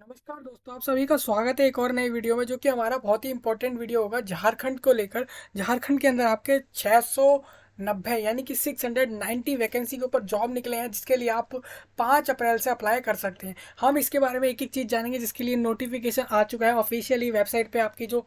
नमस्कार दोस्तों, आप सभी का स्वागत है एक और नई वीडियो में, जो कि हमारा बहुत ही इंपॉर्टेंट वीडियो होगा झारखंड को लेकर। झारखंड के अंदर आपके 690 यानी कि 690 वैकेंसी के ऊपर जॉब निकले हैं, जिसके लिए आप 5 अप्रैल से अप्लाई कर सकते हैं। हम इसके बारे में एक एक चीज़ जानेंगे, जिसके लिए नोटिफिकेशन आ चुका है ऑफिशियली वेबसाइट पे। आपकी जो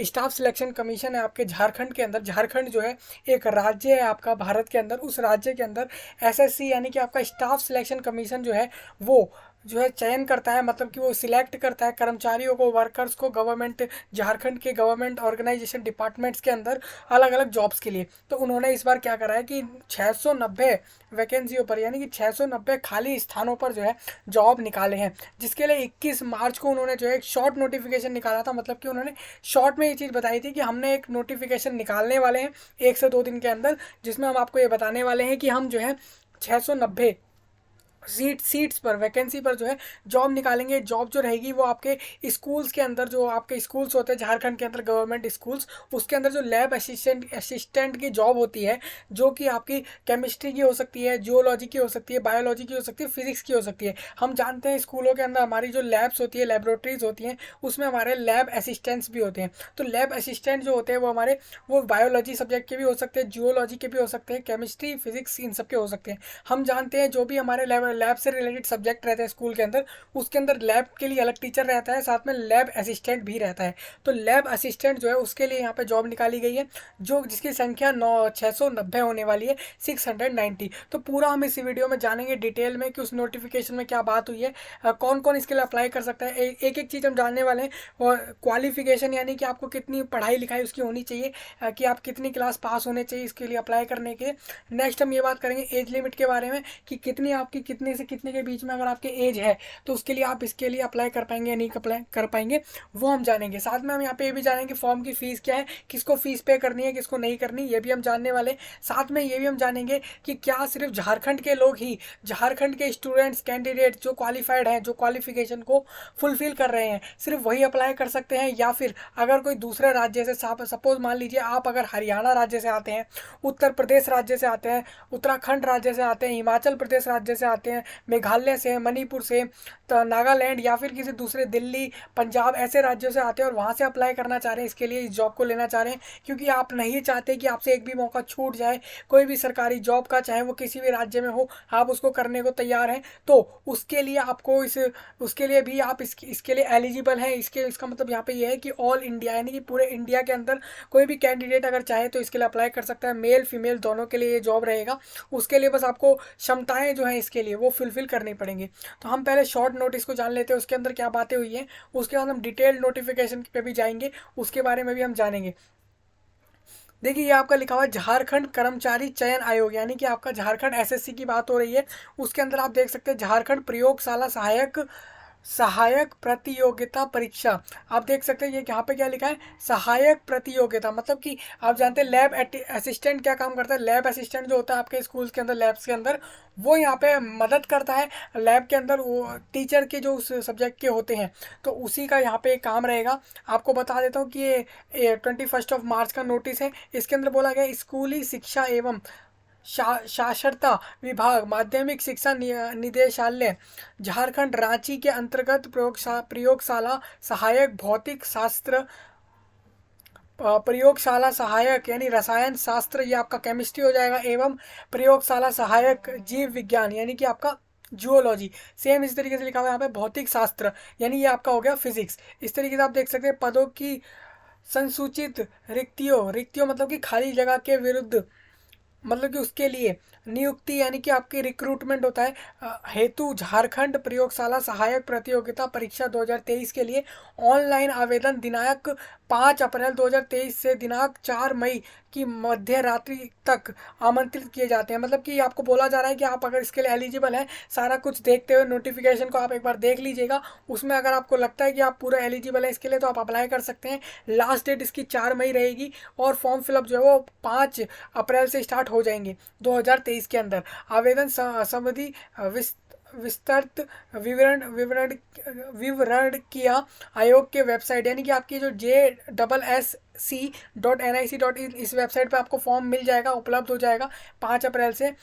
स्टाफ सिलेक्शन कमीशन है आपके झारखंड के अंदर, झारखंड जो है एक राज्य है आपका भारत के अंदर, उस राज्य के अंदर एसएससी यानी कि आपका स्टाफ सिलेक्शन कमीशन जो है वो जो है चयन करता है, मतलब कि वो सिलेक्ट करता है कर्मचारियों को, वर्कर्स को, गवर्नमेंट झारखंड के गवर्नमेंट ऑर्गेनाइजेशन डिपार्टमेंट्स के अंदर अलग अलग जॉब्स के लिए। तो उन्होंने इस बार क्या करा है कि 690 वैकेंसियों पर यानी कि 690 खाली स्थानों पर जो है जॉब निकाले हैं, जिसके लिए 21 मार्च को उन्होंने जो है एक शॉर्ट नोटिफिकेशन निकाला था। मतलब कि उन्होंने शॉर्ट में ये चीज़ बताई थी कि हमने एक नोटिफिकेशन निकालने वाले हैं 1 से 2 दिन के अंदर, जिसमें हम आपको ये बताने वाले हैं कि हम जो है 690 सीट्स पर, वैकेंसी पर जो है जॉब निकालेंगे। जॉब जो रहेगी वो आपके स्कूल्स के अंदर, जो आपके स्कूल्स होते हैं झारखंड के अंदर गवर्नमेंट स्कूल्स, उसके अंदर जो लैब असिस्टेंट की जॉब होती है, जो कि आपकी केमिस्ट्री की हो सकती है, जियोलॉजी की हो सकती है, बायोलॉजी की हो सकती है, फिजिक्स की हो सकती है। हम जानते हैं स्कूलों के अंदर हमारी जो लैब्स होती है, लेबोरेटरीज होती हैं, उसमें हमारे लैब असिस्टेंट्स भी होते हैं। तो लैब असिस्टेंट जो होते हैं वो हमारे वो बायोलॉजी सब्जेक्ट के भी हो सकते हैं, जियोलॉजी के भी हो सकते हैं, केमिस्ट्री, फिजिक्स, इन सब के हो सकते हैं। हम जानते हैं जो भी हमारे लैब से रिलेटेड सब्जेक्ट रहते हैं स्कूल के अंदर, उसके अंदर लैब के लिए अलग टीचर रहता है, साथ में लैब असिस्टेंट भी रहता है। तो लैब असिस्टेंट जो है उसके लिए यहाँ पे जॉब निकाली गई है, जो जिसकी संख्या 690 होने वाली है, 690। तो पूरा हम इस वीडियो में जानेंगे डिटेल में कि उस नोटिफिकेशन में क्या बात हुई है, कौन कौन इसके लिए अप्लाई कर सकता है। एक एक चीज़ हम जानने वाले हैं। और क्वालिफिकेशन यानी कि आपको कितनी पढ़ाई लिखाई उसकी होनी चाहिए, कि आप कितनी क्लास पास होने चाहिए इसके लिए अप्लाई करने के। नेक्स्ट हम ये बात करेंगे एज लिमिट के बारे में, कि कितनी आपकी कितने से कितने के बीच में अगर आपके एज है तो उसके लिए आप इसके लिए अप्लाई कर पाएंगे या नहीं अप्लाई कर पाएंगे, वो हम जानेंगे। साथ में हम यहाँ पे ये भी जानेंगे फॉर्म की फ़ीस क्या है, किसको फ़ीस पे करनी है, किसको नहीं करनी, ये भी हम जानने वाले। साथ में ये भी हम जानेंगे कि क्या सिर्फ झारखंड के लोग ही, झारखंड के स्टूडेंट्स कैंडिडेट जो क्वालिफाइड हैं, जो क्वालिफिकेशन को फुलफिल कर रहे हैं, सिर्फ वही अप्लाई कर सकते हैं, या फिर अगर कोई दूसरे राज्य से, सपोज मान लीजिए आप अगर हरियाणा राज्य से आते हैं, उत्तर प्रदेश राज्य से आते हैं, उत्तराखंड राज्य से आते हैं, हिमाचल प्रदेश राज्य से आते हैं, मेघालय से, मणिपुर से, तो नागालैंड, या फिर किसी दूसरे दिल्ली, पंजाब, ऐसे राज्यों से आते हैं और वहाँ से अप्लाई करना चाह रहे हैं, इसके लिए इस जॉब को लेना चाह रहे हैं, क्योंकि आप नहीं चाहते कि आपसे एक भी मौका छूट जाए कोई भी सरकारी जॉब का, चाहे वो किसी भी राज्य में हो, आप उसको करने को तैयार हैं। तो उसके लिए आपको उसके लिए भी आप इसके लिए एलिजिबल हैं। इसका मतलब यहाँ पे ये है कि ऑल इंडिया यानी कि पूरे इंडिया के अंदर कोई भी कैंडिडेट अगर चाहे तो इसके लिए अप्लाई कर सकता है। मेल फीमेल दोनों के लिए ये जॉब रहेगा। उसके लिए बस आपको क्षमताएं जो हैं इसके लिए वो फुलफिल करनी पड़ेंगी। तो हम पहले शॉर्ट नोटिस को जान लेते हैं, उसके अंदर क्या बातें हुई हैं, उसके बाद हम डिटेल्ड नोटिफिकेशन पे भी जाएंगे, उसके बारे में भी हम जानेंगे। देखिए, ये आपका लिखा हुआ है झारखंड कर्मचारी चयन आयोग, यानी कि आपका झारखंड एसएससी की बात हो रही है। उसके अंदर आप देख सकते हैं झारखंड प्रयोगशाला सहायक सहायक प्रतियोगिता परीक्षा। आप देख सकते हैं ये यहाँ पे क्या लिखा है, सहायक प्रतियोगिता। मतलब कि आप जानते हैं लैब असिस्टेंट क्या काम करता है। लैब असिस्टेंट जो होता है आपके स्कूल के अंदर, लैब्स के अंदर, वो यहाँ पे मदद करता है लैब के अंदर, वो टीचर के जो उस सब्जेक्ट के होते हैं, तो उसी का यहाँ पे काम रहेगा। आपको बता देता हूँ कि ये 21 मार्च का नोटिस है। इसके अंदर बोला गया स्कूली शिक्षा एवं साक्षरता विभाग, माध्यमिक शिक्षा निदेशालय झारखंड रांची के अंतर्गत प्रयोगशाला सहायक भौतिक शास्त्र, प्रयोगशाला सहायक यानी रसायन शास्त्र, ये आपका केमिस्ट्री हो जाएगा, एवं प्रयोगशाला सहायक जीव विज्ञान यानी कि आपका जियोलॉजी। सेम इस तरीके से लिखा हुआ है यहाँ पे भौतिक शास्त्र, यानी ये आपका हो गया फिजिक्स। इस तरीके से आप देख सकते हैं पदों की संसूचित रिक्तियों, रिक्तियों मतलब कि खाली जगह के विरुद्ध, मतलब कि उसके लिए नियुक्ति यानी कि आपकी रिक्रूटमेंट होता है, हेतु झारखंड प्रयोगशाला सहायक प्रतियोगिता परीक्षा 2023 के लिए ऑनलाइन आवेदन दिनांक 5 अप्रैल 2023 से दिनांक 4 मई की मध्य रात्रि तक आमंत्रित किए जाते हैं। मतलब कि आपको बोला जा रहा है कि आप अगर इसके लिए एलिजिबल हैं, सारा कुछ देखते हुए नोटिफिकेशन को आप एक बार देख लीजिएगा। उसमें अगर आपको लगता है कि आप पूरा एलिजिबल है इसके लिए, तो आप अप्लाई कर सकते हैं। लास्ट डेट इसकी 4 मई रहेगी, और फॉर्म फिलअप जो है वो 5 अप्रैल से स्टार्ट हो जाएंगे 2023 के अंदर। आवेदन संबंधी विस्तृत विवरण विवरण विवरण किया आयोग के वेबसाइट यानी कि आपकी जो JSSC.nic.in, इस वेबसाइट पे आपको फॉर्म मिल जाएगा, उपलब्ध हो जाएगा 5 अप्रैल से।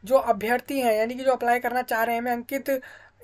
जो अभ्यर्थी हैं यानी कि जो अप्लाई करना चाह रहे हैं, मैं अंकित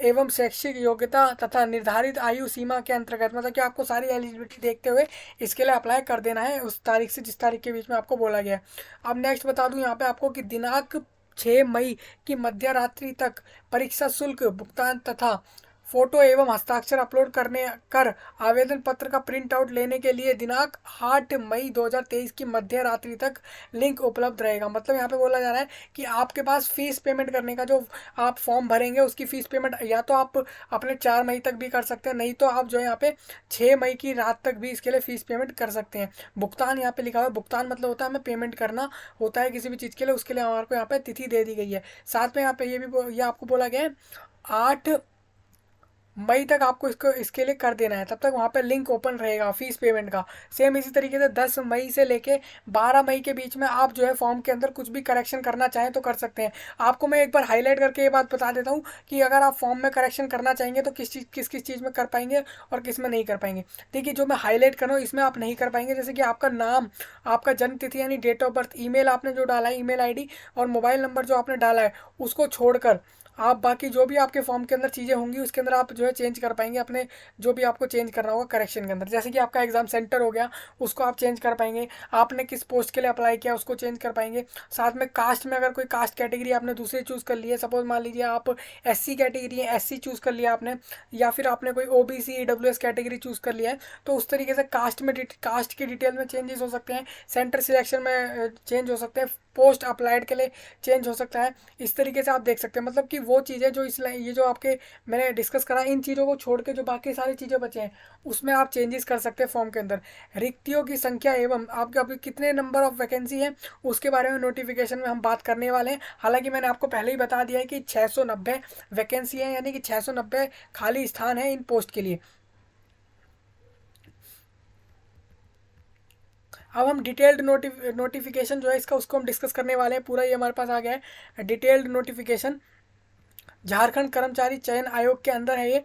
एवं शैक्षिक योग्यता तथा निर्धारित आयु सीमा के अंतर्गत, मतलब कि आपको सारी एलिजिबिलिटी देखते हुए इसके लिए अप्लाई कर देना है उस तारीख से जिस तारीख के बीच में आपको बोला गया है। अब नेक्स्ट बता दूं यहाँ पे आपको कि दिनांक 6 मई की मध्य रात्रि तक परीक्षा शुल्क भुगतान तथा फोटो एवं हस्ताक्षर अपलोड करने कर आवेदन पत्र का प्रिंट आउट लेने के लिए दिनांक 8 मई 2023 की मध्य रात्रि तक लिंक उपलब्ध रहेगा। मतलब यहाँ पे बोला जा रहा है कि आपके पास फीस पेमेंट करने का, जो आप फॉर्म भरेंगे उसकी फीस पेमेंट या तो आप अपने 4 मई तक भी कर सकते हैं, नहीं तो आप जो है यहाँ पे 6 मई की रात तक भी इसके लिए फीस पेमेंट कर सकते हैं। भुगतान यहाँ पे लिखा हुआ है, भुगतान मतलब होता है हमें पेमेंट करना होता है किसी भी चीज़ के लिए, उसके लिए हमारे को यहाँ पे तिथि दे दी गई है। साथ में यहाँ पे ये आपको बोला गया है 8 मई तक आपको इसके लिए कर देना है, तब तक वहाँ पे लिंक ओपन रहेगा फीस पेमेंट का। सेम इसी तरीके से 10 मई से लेके 12 मई के बीच में आप जो है फॉर्म के अंदर कुछ भी करेक्शन करना चाहें तो कर सकते हैं। आपको मैं एक बार हाईलाइट करके ये बात बता देता हूँ कि अगर आप फॉर्म में करेक्शन करना चाहेंगे तो किस चीज़ में कर पाएंगे और किस में नहीं कर पाएंगे। देखिए जो मैं हाईलाइट कर रहा हूँ इसमें आप नहीं कर पाएंगे, जैसे कि आपका नाम, आपका जन्म तिथि यानी डेट ऑफ बर्थ, ईमेल आपने जो डाला है ईमेल आईडी और मोबाइल नंबर जो आपने डाला है उसको छोड़कर आप बाकी जो भी आपके फॉर्म के अंदर चीज़ें होंगी उसके अंदर आप जो है चेंज कर पाएंगे अपने, जो भी आपको चेंज करना होगा करेक्शन के अंदर। जैसे कि आपका एग्जाम सेंटर हो गया उसको आप चेंज कर पाएंगे, आपने किस पोस्ट के लिए अप्लाई किया उसको चेंज कर पाएंगे। साथ में कास्ट में अगर कोई कास्ट कैटेगरी आपने दूसरी चूज़ कर ली है, सपोज मान लीजिए आप SC कैटेगरी है, SC चूज़ कर लिया आपने, या फिर आपने कोई OBC EWS कैटेगरी चूज़ कर लिया है, तो उस तरीके से कास्ट की डिटेल में चेंजेस हो सकते हैं, सेंटर सिलेक्शन में चेंज हो सकते हैं, पोस्ट अप्लाइड के लिए चेंज हो सकता है। इस तरीके से आप देख सकते हैं, मतलब कि वो चीज़ें जो इसलिए ये जो आपके मैंने डिस्कस करा इन चीज़ों को छोड़ के जो बाकी सारी चीज़ें बचे हैं उसमें आप चेंजेस कर सकते हैं फॉर्म के अंदर। रिक्तियों की संख्या एवं आपके कितने नंबर ऑफ वैकेंसी है उसके बारे में नोटिफिकेशन में हम बात करने वाले हैं। हालांकि मैंने आपको पहले ही बता दिया है कि 690 वैकेंसी है, यानी कि 690 खाली स्थान है इन पोस्ट के लिए। अब हम डिटेल्ड नोटिफिकेशन जो है इसका उसको हम डिस्कस करने वाले हैं। पूरा ये हमारे पास आ गया है डिटेल्ड नोटिफिकेशन। झारखंड कर्मचारी चयन आयोग के अंदर है ये।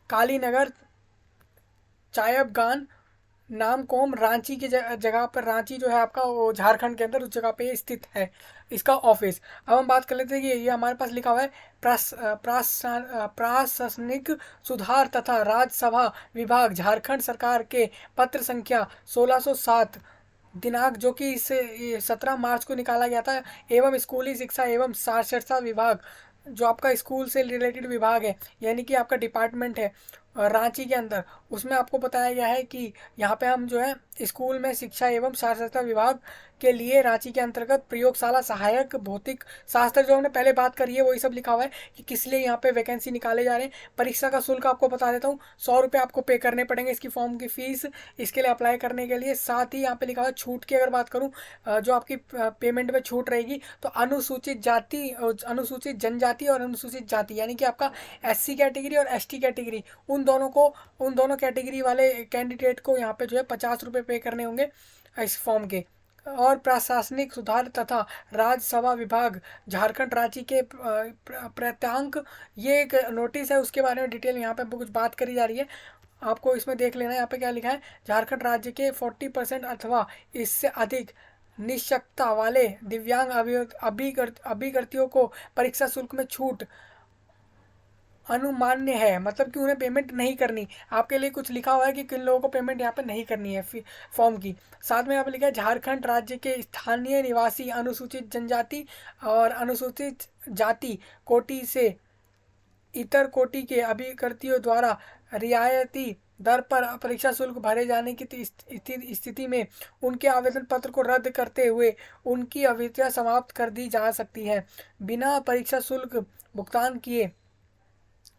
कालीनगर चायबगान नामकोम रांची की जगह पर, रांची जो है आपका वो झारखंड के अंदर उस जगह पे स्थित है इसका ऑफिस। अब हम बात कर लेते हैं कि ये हमारे पास लिखा हुआ है प्रशासनिक सुधार तथा राज्यसभा विभाग झारखंड सरकार के पत्र संख्या 1607 दिनांक जो कि इस 17 मार्च को निकाला गया था, एवं स्कूली शिक्षा एवं साक्षरता विभाग जो आपका स्कूल से रिलेटेड विभाग है यानी कि आपका डिपार्टमेंट है रांची के अंदर, उसमें आपको बताया गया है कि यहाँ पे हम जो है स्कूल में शिक्षा एवं साक्षरता विभाग के लिए रांची के अंतर्गत प्रयोगशाला सहायक भौतिक शास्त्र जो हमने पहले बात करी है वही सब लिखा हुआ है कि किस लिए यहाँ पे वैकेंसी निकाले जा रहे हैं। परीक्षा का शुल्क आपको बता देता हूँ, 100 रुपये आपको पे करने पड़ेंगे इसकी फॉर्म की फीस इसके लिए अप्लाई करने के लिए। साथ ही यहाँ पे लिखा हुआ है छूट की अगर बात करूँ जो आपकी पेमेंट में छूट रहेगी तो अनुसूचित जाति, अनुसूचित जनजाति और अनुसूचित जाति यानी कि आपका SC कैटेगरी और ST कैटेगरी उन दोनों कैटेगरी वाले कैंडिडेट को यहाँ पे जो है 50 रुपये पे करने होंगे इस फॉर्म के। और प्रशासनिक सुधार तथा राज्यसभा विभाग झारखंड रांची के प्रांतांक, ये एक नोटिस है उसके बारे में डिटेल यहाँ पे कुछ बात करी जा रही है, आपको इसमें देख लेना है। यहाँ पे क्या लिखा है, झारखंड राज्य के 40% अथवा इससे अधिक निःशक्ता वाले दिव्यांग अभ्यर्थियों को परीक्षा शुल्क में छूट अनुमान्य है, मतलब कि उन्हें पेमेंट नहीं करनी। आपके लिए कुछ लिखा हुआ है कि किन लोगों को पेमेंट यहाँ पे नहीं करनी है फॉर्म की। साथ में यहाँ पे लिखा है झारखंड राज्य के स्थानीय निवासी अनुसूचित जनजाति और अनुसूचित जाति कोटि से इतर कोटि के अभ्यर्थियों द्वारा रियायती दर पर परीक्षा शुल्क भरे जाने की स्थिति में उनके आवेदन पत्र को रद्द करते हुए उनकी अवधियाँ समाप्त कर दी जा सकती है। बिना परीक्षा शुल्क भुगतान किए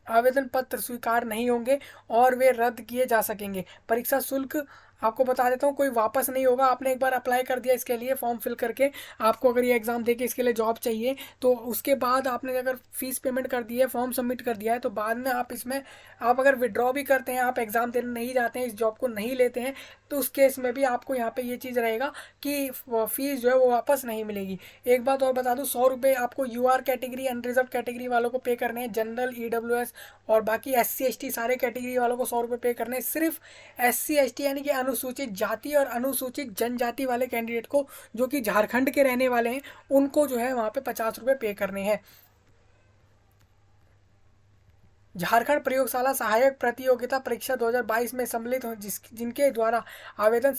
आवेदन पत्र स्वीकार नहीं होंगे और वे रद्द किए जा सकेंगे। परीक्षा शुल्क आपको बता देता हूँ कोई वापस नहीं होगा। आपने एक बार अप्लाई कर दिया इसके लिए फॉर्म फिल करके, आपको अगर ये एग्ज़ाम देके इसके लिए जॉब चाहिए तो उसके बाद आपने अगर फीस पेमेंट कर दी है, फॉर्म सबमिट कर दिया है, तो बाद में आप इसमें आप अगर विड्रॉ भी करते हैं, आप एग्ज़ाम देने नहीं जाते हैं, इस जॉब को नहीं लेते हैं, तो उस केस में भी आपको यहाँ पे ये चीज़ रहेगा कि फ़ीस जो है वो वापस नहीं मिलेगी। एक बात और बता दूँ, 100 रुपये आपको UR कैटेगरी अनरिजर्व कैटेगरी वालों को पे करने हैं, जनरल EWS और बाकी SC ST सारे कैटेगरी वालों को 100 रुपये पे करने हैं। सिर्फ SC ST यानी कि अनुसूचित जाति और अनुसूचित जनजाति वाले कैंडिडेट को जो कि झारखंड के रहने वाले हैं उनको जो है वहाँ पे 50 रुपये पे करने हैं। झारखंड प्रयोगशाला सहायक प्रतियोगिता परीक्षा 2022 में सम्मिलित हो जिनके द्वारा आवेदन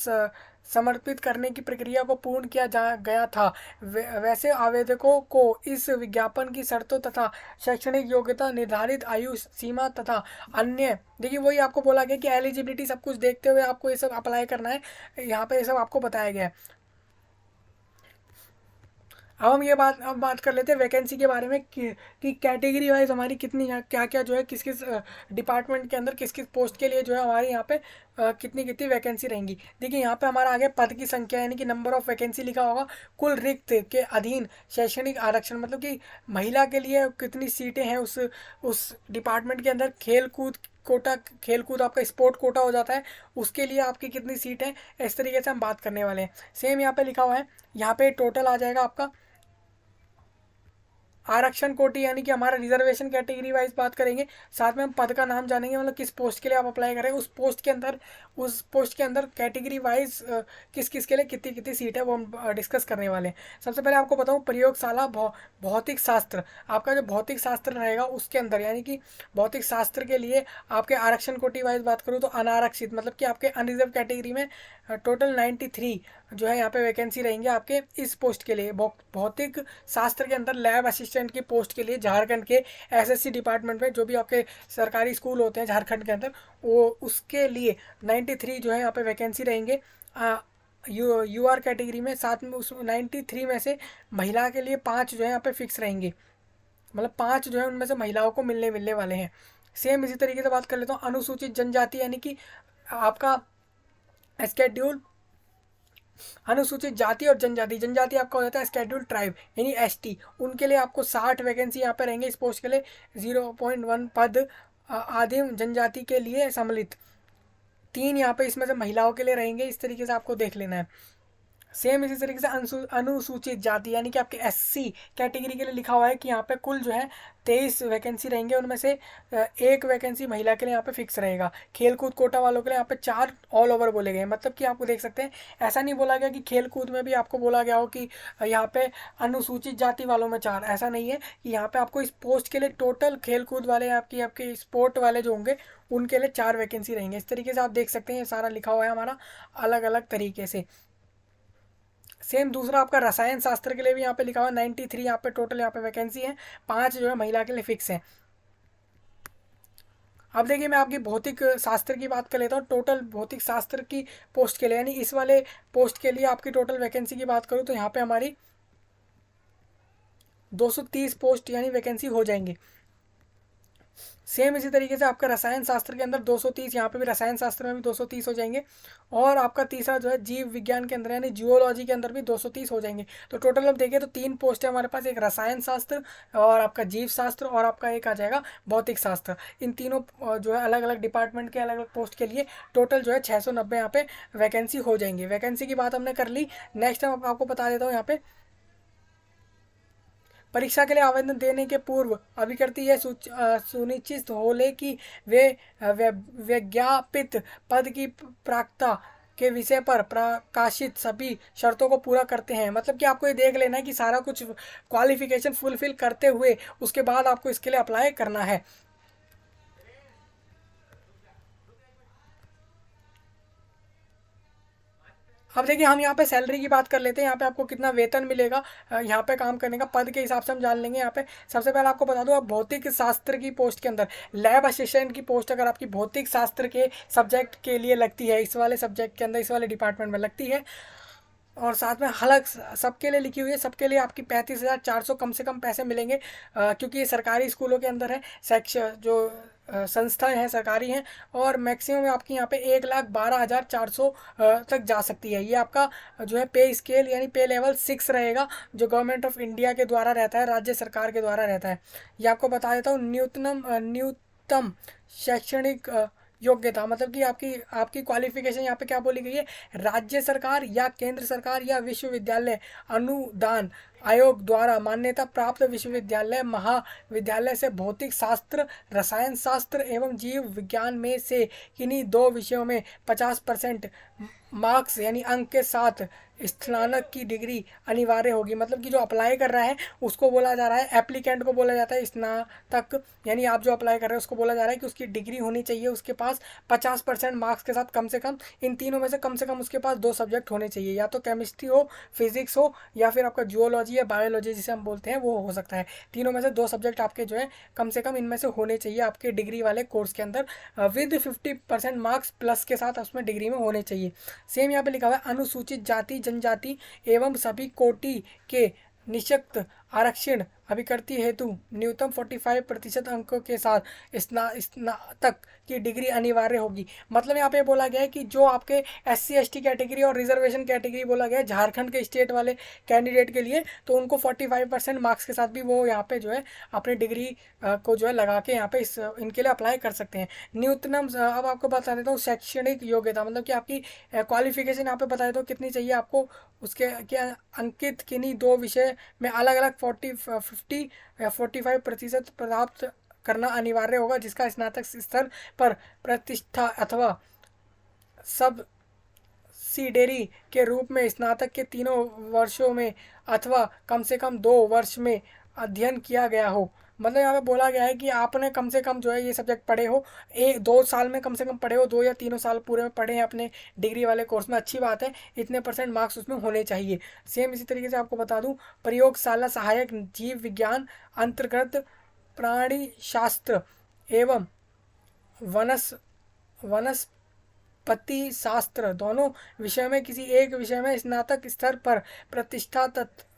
समर्पित करने की प्रक्रिया को पूर्ण किया गया था, वैसे आवेदकों को इस विज्ञापन की शर्तों तथा शैक्षणिक योग्यता, निर्धारित आयु सीमा तथा अन्य, देखिए वही आपको बोला गया कि एलिजिबिलिटी सब कुछ देखते हुए आपको ये सब अप्लाई करना है। यहाँ पे ये सब आपको बताया गया है। अब हम अब बात कर लेते हैं वैकेंसी के बारे में कि कैटेगरी वाइज हमारी कितनी क्या क्या जो है किस किस डिपार्टमेंट के अंदर किस किस पोस्ट के लिए जो है हमारे यहाँ पे कितनी कितनी वैकेंसी रहेंगी। देखिए यहाँ पे हमारा आगे पद की संख्या यानी कि नंबर ऑफ वैकेंसी लिखा होगा, कुल रिक्त के अधीन शैक्षणिक आरक्षण, मतलब कि महिला के लिए कितनी सीटें हैं उस डिपार्टमेंट के अंदर। खेल कूद कोटा, खेल कूद आपका स्पोर्ट कोटा हो जाता है, उसके लिए आपकी कितनी सीट है, इस तरीके से हम बात करने वाले हैं। सेम यहाँ पे लिखा हुआ है, यहाँ पे टोटल आ जाएगा आपका आरक्षण कोटि यानी कि हमारा रिजर्वेशन कैटेगरी वाइज बात करेंगे, साथ में हम पद का नाम जानेंगे, मतलब किस पोस्ट के लिए आप अप्लाई करें, उस पोस्ट के अंदर कैटेगरी वाइज किस किस के लिए कितनी कितनी सीट है वो हम डिस्कस करने वाले हैं। सबसे पहले आपको बताऊं प्रयोगशाला भौतिक शास्त्र, आपका जो भौतिक शास्त्र रहेगा उसके अंदर, यानी कि भौतिक शास्त्र के लिए आपके आरक्षण कोटि वाइज बात करूँ तो अनारक्षित, मतलब कि आपके अनरिजर्व कैटेगरी में टोटल 93 जो है यहाँ पे वैकेंसी रहेंगे आपके इस पोस्ट के लिए। भौतिक शास्त्र के अंदर लैब असिस्टेंट की पोस्ट के लिए झारखंड के एसएससी डिपार्टमेंट में जो भी आपके सरकारी स्कूल होते हैं झारखंड के अंदर, वो उसके लिए 93 जो है यहाँ पे वैकेंसी रहेंगे यूआर कैटेगरी में। साथ में उस 93 में से महिला के लिए 5 जो है यहाँ पे फिक्स रहेंगे, मतलब 5 जो है उनमें से महिलाओं को मिलने वाले हैं। सेम इसी तरीके से बात कर लेता हूँ अनुसूचित जनजाति, यानी कि आपका स्केड्यूल अनुसूचित जाति और जनजाति, जनजाति आपका हो जाता है स्केड्यूल ट्राइब यानी एसटी, उनके लिए आपको 60 वैकेंसी यहाँ पे रहेंगे इस पोस्ट के लिए। 0.1 पद आदिम जनजाति के लिए सम्मिलित, 3 यहाँ पे इसमें से महिलाओं के लिए रहेंगे, इस तरीके से आपको देख लेना है। सेम इसी तरीके से अनुसूचित जाति यानी कि आपके एससी कैटेगरी के लिए लिखा हुआ है कि यहाँ पे कुल जो है 23 वैकेंसी रहेंगे, उनमें से 1 वैकेंसी महिला के लिए यहाँ पे फिक्स रहेगा। खेल कूद कोटा वालों के लिए यहाँ पे 4 ऑल ओवर बोले गए, मतलब कि आपको देख सकते हैं ऐसा नहीं बोला गया कि खेल कूद में भी आपको बोला गया हो कि यहाँ पे अनुसूचित जाति वालों में 4, ऐसा नहीं है कि यहाँ पे आपको इस पोस्ट के लिए टोटल खेल कूद वाले आपके स्पोर्ट वाले जो होंगे उनके लिए 4 वैकेंसी रहेंगे। इस तरीके से आप देख सकते हैं ये सारा लिखा हुआ है हमारा अलग अलग तरीके से। सेम दूसरा आपका रसायन शास्त्र के लिए भी यहाँ पे लिखा हुआ है 93 यहाँ पे टोटल यहाँ पे वैकेंसी है, 5 जो है महिला के लिए फिक्स है। अब देखिए मैं आपकी भौतिक शास्त्र की बात कर लेता हूँ। टोटल भौतिक शास्त्र की पोस्ट के लिए यानी इस वाले पोस्ट के लिए आपकी टोटल वैकेंसी की बात करूँ तो यहाँ पे हमारी 230 पोस्ट यानी वैकेंसी हो जाएंगी। सेम इसी तरीके से आपका रसायन शास्त्र के अंदर 230, यहाँ पे भी रसायन शास्त्र में भी 230 हो जाएंगे। और आपका तीसरा जो है जीव विज्ञान के अंदर यानी जियोलॉजी के अंदर भी 230 हो जाएंगे। तो टोटल अब देखिए तो 3 पोस्ट है हमारे पास, एक रसायन शास्त्र और आपका जीव शास्त्र और आपका एक आ जाएगा भौतिक शास्त्र। इन तीनों जो है अलग अलग डिपार्टमेंट के अलग अलग पोस्ट के लिए टोटल जो है 690 यहाँ पे वैकेंसी हो जाएंगी। वैकेंसी की बात हमने कर ली। नेक्स्ट हम आपको बता देता हूँ यहाँ पे परीक्षा के लिए आवेदन देने के पूर्व अभिकर्ती यह सुनिश्चित हो ले कि वे विज्ञापित पद की प्राप्यता के विषय पर प्रकाशित सभी शर्तों को पूरा करते हैं। मतलब कि आपको ये देख लेना है कि सारा कुछ क्वालिफिकेशन फुलफिल करते हुए उसके बाद आपको इसके लिए अप्लाई करना है। अब देखिए हम यहाँ पे सैलरी की बात कर लेते हैं। यहाँ पे आपको कितना वेतन मिलेगा यहाँ पे काम करने का पद के हिसाब से हम जान लेंगे। यहाँ पे सबसे पहले आपको बता दूँ, आप भौतिक शास्त्र की पोस्ट के अंदर लैब असिस्टेंट की पोस्ट अगर आपकी भौतिक शास्त्र के सब्जेक्ट के लिए लगती है, इस वाले सब्जेक्ट के अंदर इस वाले डिपार्टमेंट में लगती है और साथ में अलग सबके लिए लिखी हुई है, सबके लिए आपकी 35,400 कम से कम पैसे मिलेंगे क्योंकि ये सरकारी स्कूलों के अंदर है। सेक्शन जो संस्थाएं हैं सरकारी हैं और मैक्सिमम आपकी यहाँ पे 1,12,400 तक जा सकती है। ये आपका जो है पे स्केल यानी पे लेवल 6 रहेगा जो गवर्नमेंट ऑफ इंडिया के द्वारा रहता है, राज्य सरकार के द्वारा रहता है। ये आपको बता देता हूँ न्यूनतम शैक्षणिक योग्यता, मतलब कि आपकी क्वालिफिकेशन यहाँ पे क्या बोली गई है, राज्य सरकार या केंद्र सरकार या विश्वविद्यालय अनुदान आयोग द्वारा मान्यता प्राप्त विश्वविद्यालय महाविद्यालय से भौतिक शास्त्र, रसायन शास्त्र एवं जीव विज्ञान में से किन्हीं 2 विषयों में 50% मार्क्स यानी अंक के साथ स्नातक की डिग्री अनिवार्य होगी। मतलब कि जो अप्लाई कर रहा है उसको बोला जा रहा है, एप्लीकेंट को बोला जाता है स्नातक, यानी आप जो अप्लाई कर रहे हैं उसको बोला जा रहा है कि उसकी डिग्री होनी चाहिए उसके पास 50% मार्क्स के साथ कम से कम, इन तीनों में से कम उसके पास 2 सब्जेक्ट होने चाहिए, या तो केमिस्ट्री हो, फिजिक्स हो, या फिर आपका जियोलॉजी या बायोलॉजी जिसे हम बोलते हैं वो हो सकता है। तीनों में से 2 सब्जेक्ट आपके जो है कम से कम इनमें से होने चाहिए आपके डिग्री वाले कोर्स के अंदर, विद 50% मार्क्स प्लस के साथ उसमें डिग्री में होने चाहिए। सेम यहाँ पे लिखा हुआ है अनुसूचित जाति जनजाति एवं सभी कोटि के निःशक्त आरक्षण अभिकर्ती हेतु न्यूनतम 45% अंकों के साथ स्नातक की डिग्री अनिवार्य होगी। मतलब यहाँ पे बोला गया है कि जो आपके SC ST कैटेगरी और रिजर्वेशन कैटेगरी बोला गया है झारखंड के स्टेट वाले कैंडिडेट के लिए, तो उनको 45% मार्क्स के साथ भी वो यहाँ पे जो है अपनी डिग्री को जो है लगा के यहाँ पे इनके लिए अप्लाई कर सकते हैं। न्यूनतम अब आपको बता देता हूँ शैक्षणिक योग्यता, मतलब कि आपकी क्वालिफिकेशन यहाँ पे बता देता हूँ कितनी चाहिए आपको। उसके क्या अंकित किन्हीं 2 विषय में अलग अलग 50 या 45% प्राप्त करना अनिवार्य होगा, जिसका स्नातक स्तर पर प्रतिष्ठा अथवा सब सीडेरी के रूप में स्नातक के 3 वर्षों में अथवा कम से कम 2 वर्ष में अध्ययन किया गया हो। मतलब यहाँ पे बोला गया है कि आपने कम से कम जो है ये सब्जेक्ट पढ़े हो, 2 साल में कम से कम पढ़े हो, 2 या 3 साल पूरे में पढ़े हैं अपने डिग्री वाले कोर्स में, अच्छी बात है, इतने % मार्क्स उसमें होने चाहिए। सेम इसी तरीके से आपको बता दूं, प्रयोगशाला सहायक जीव विज्ञान अंतर्गत प्राणी शास्त्र एवं वनस वनस पति शास्त्र दोनों विषय में किसी एक विषय में स्नातक स्तर पर प्रतिष्ठा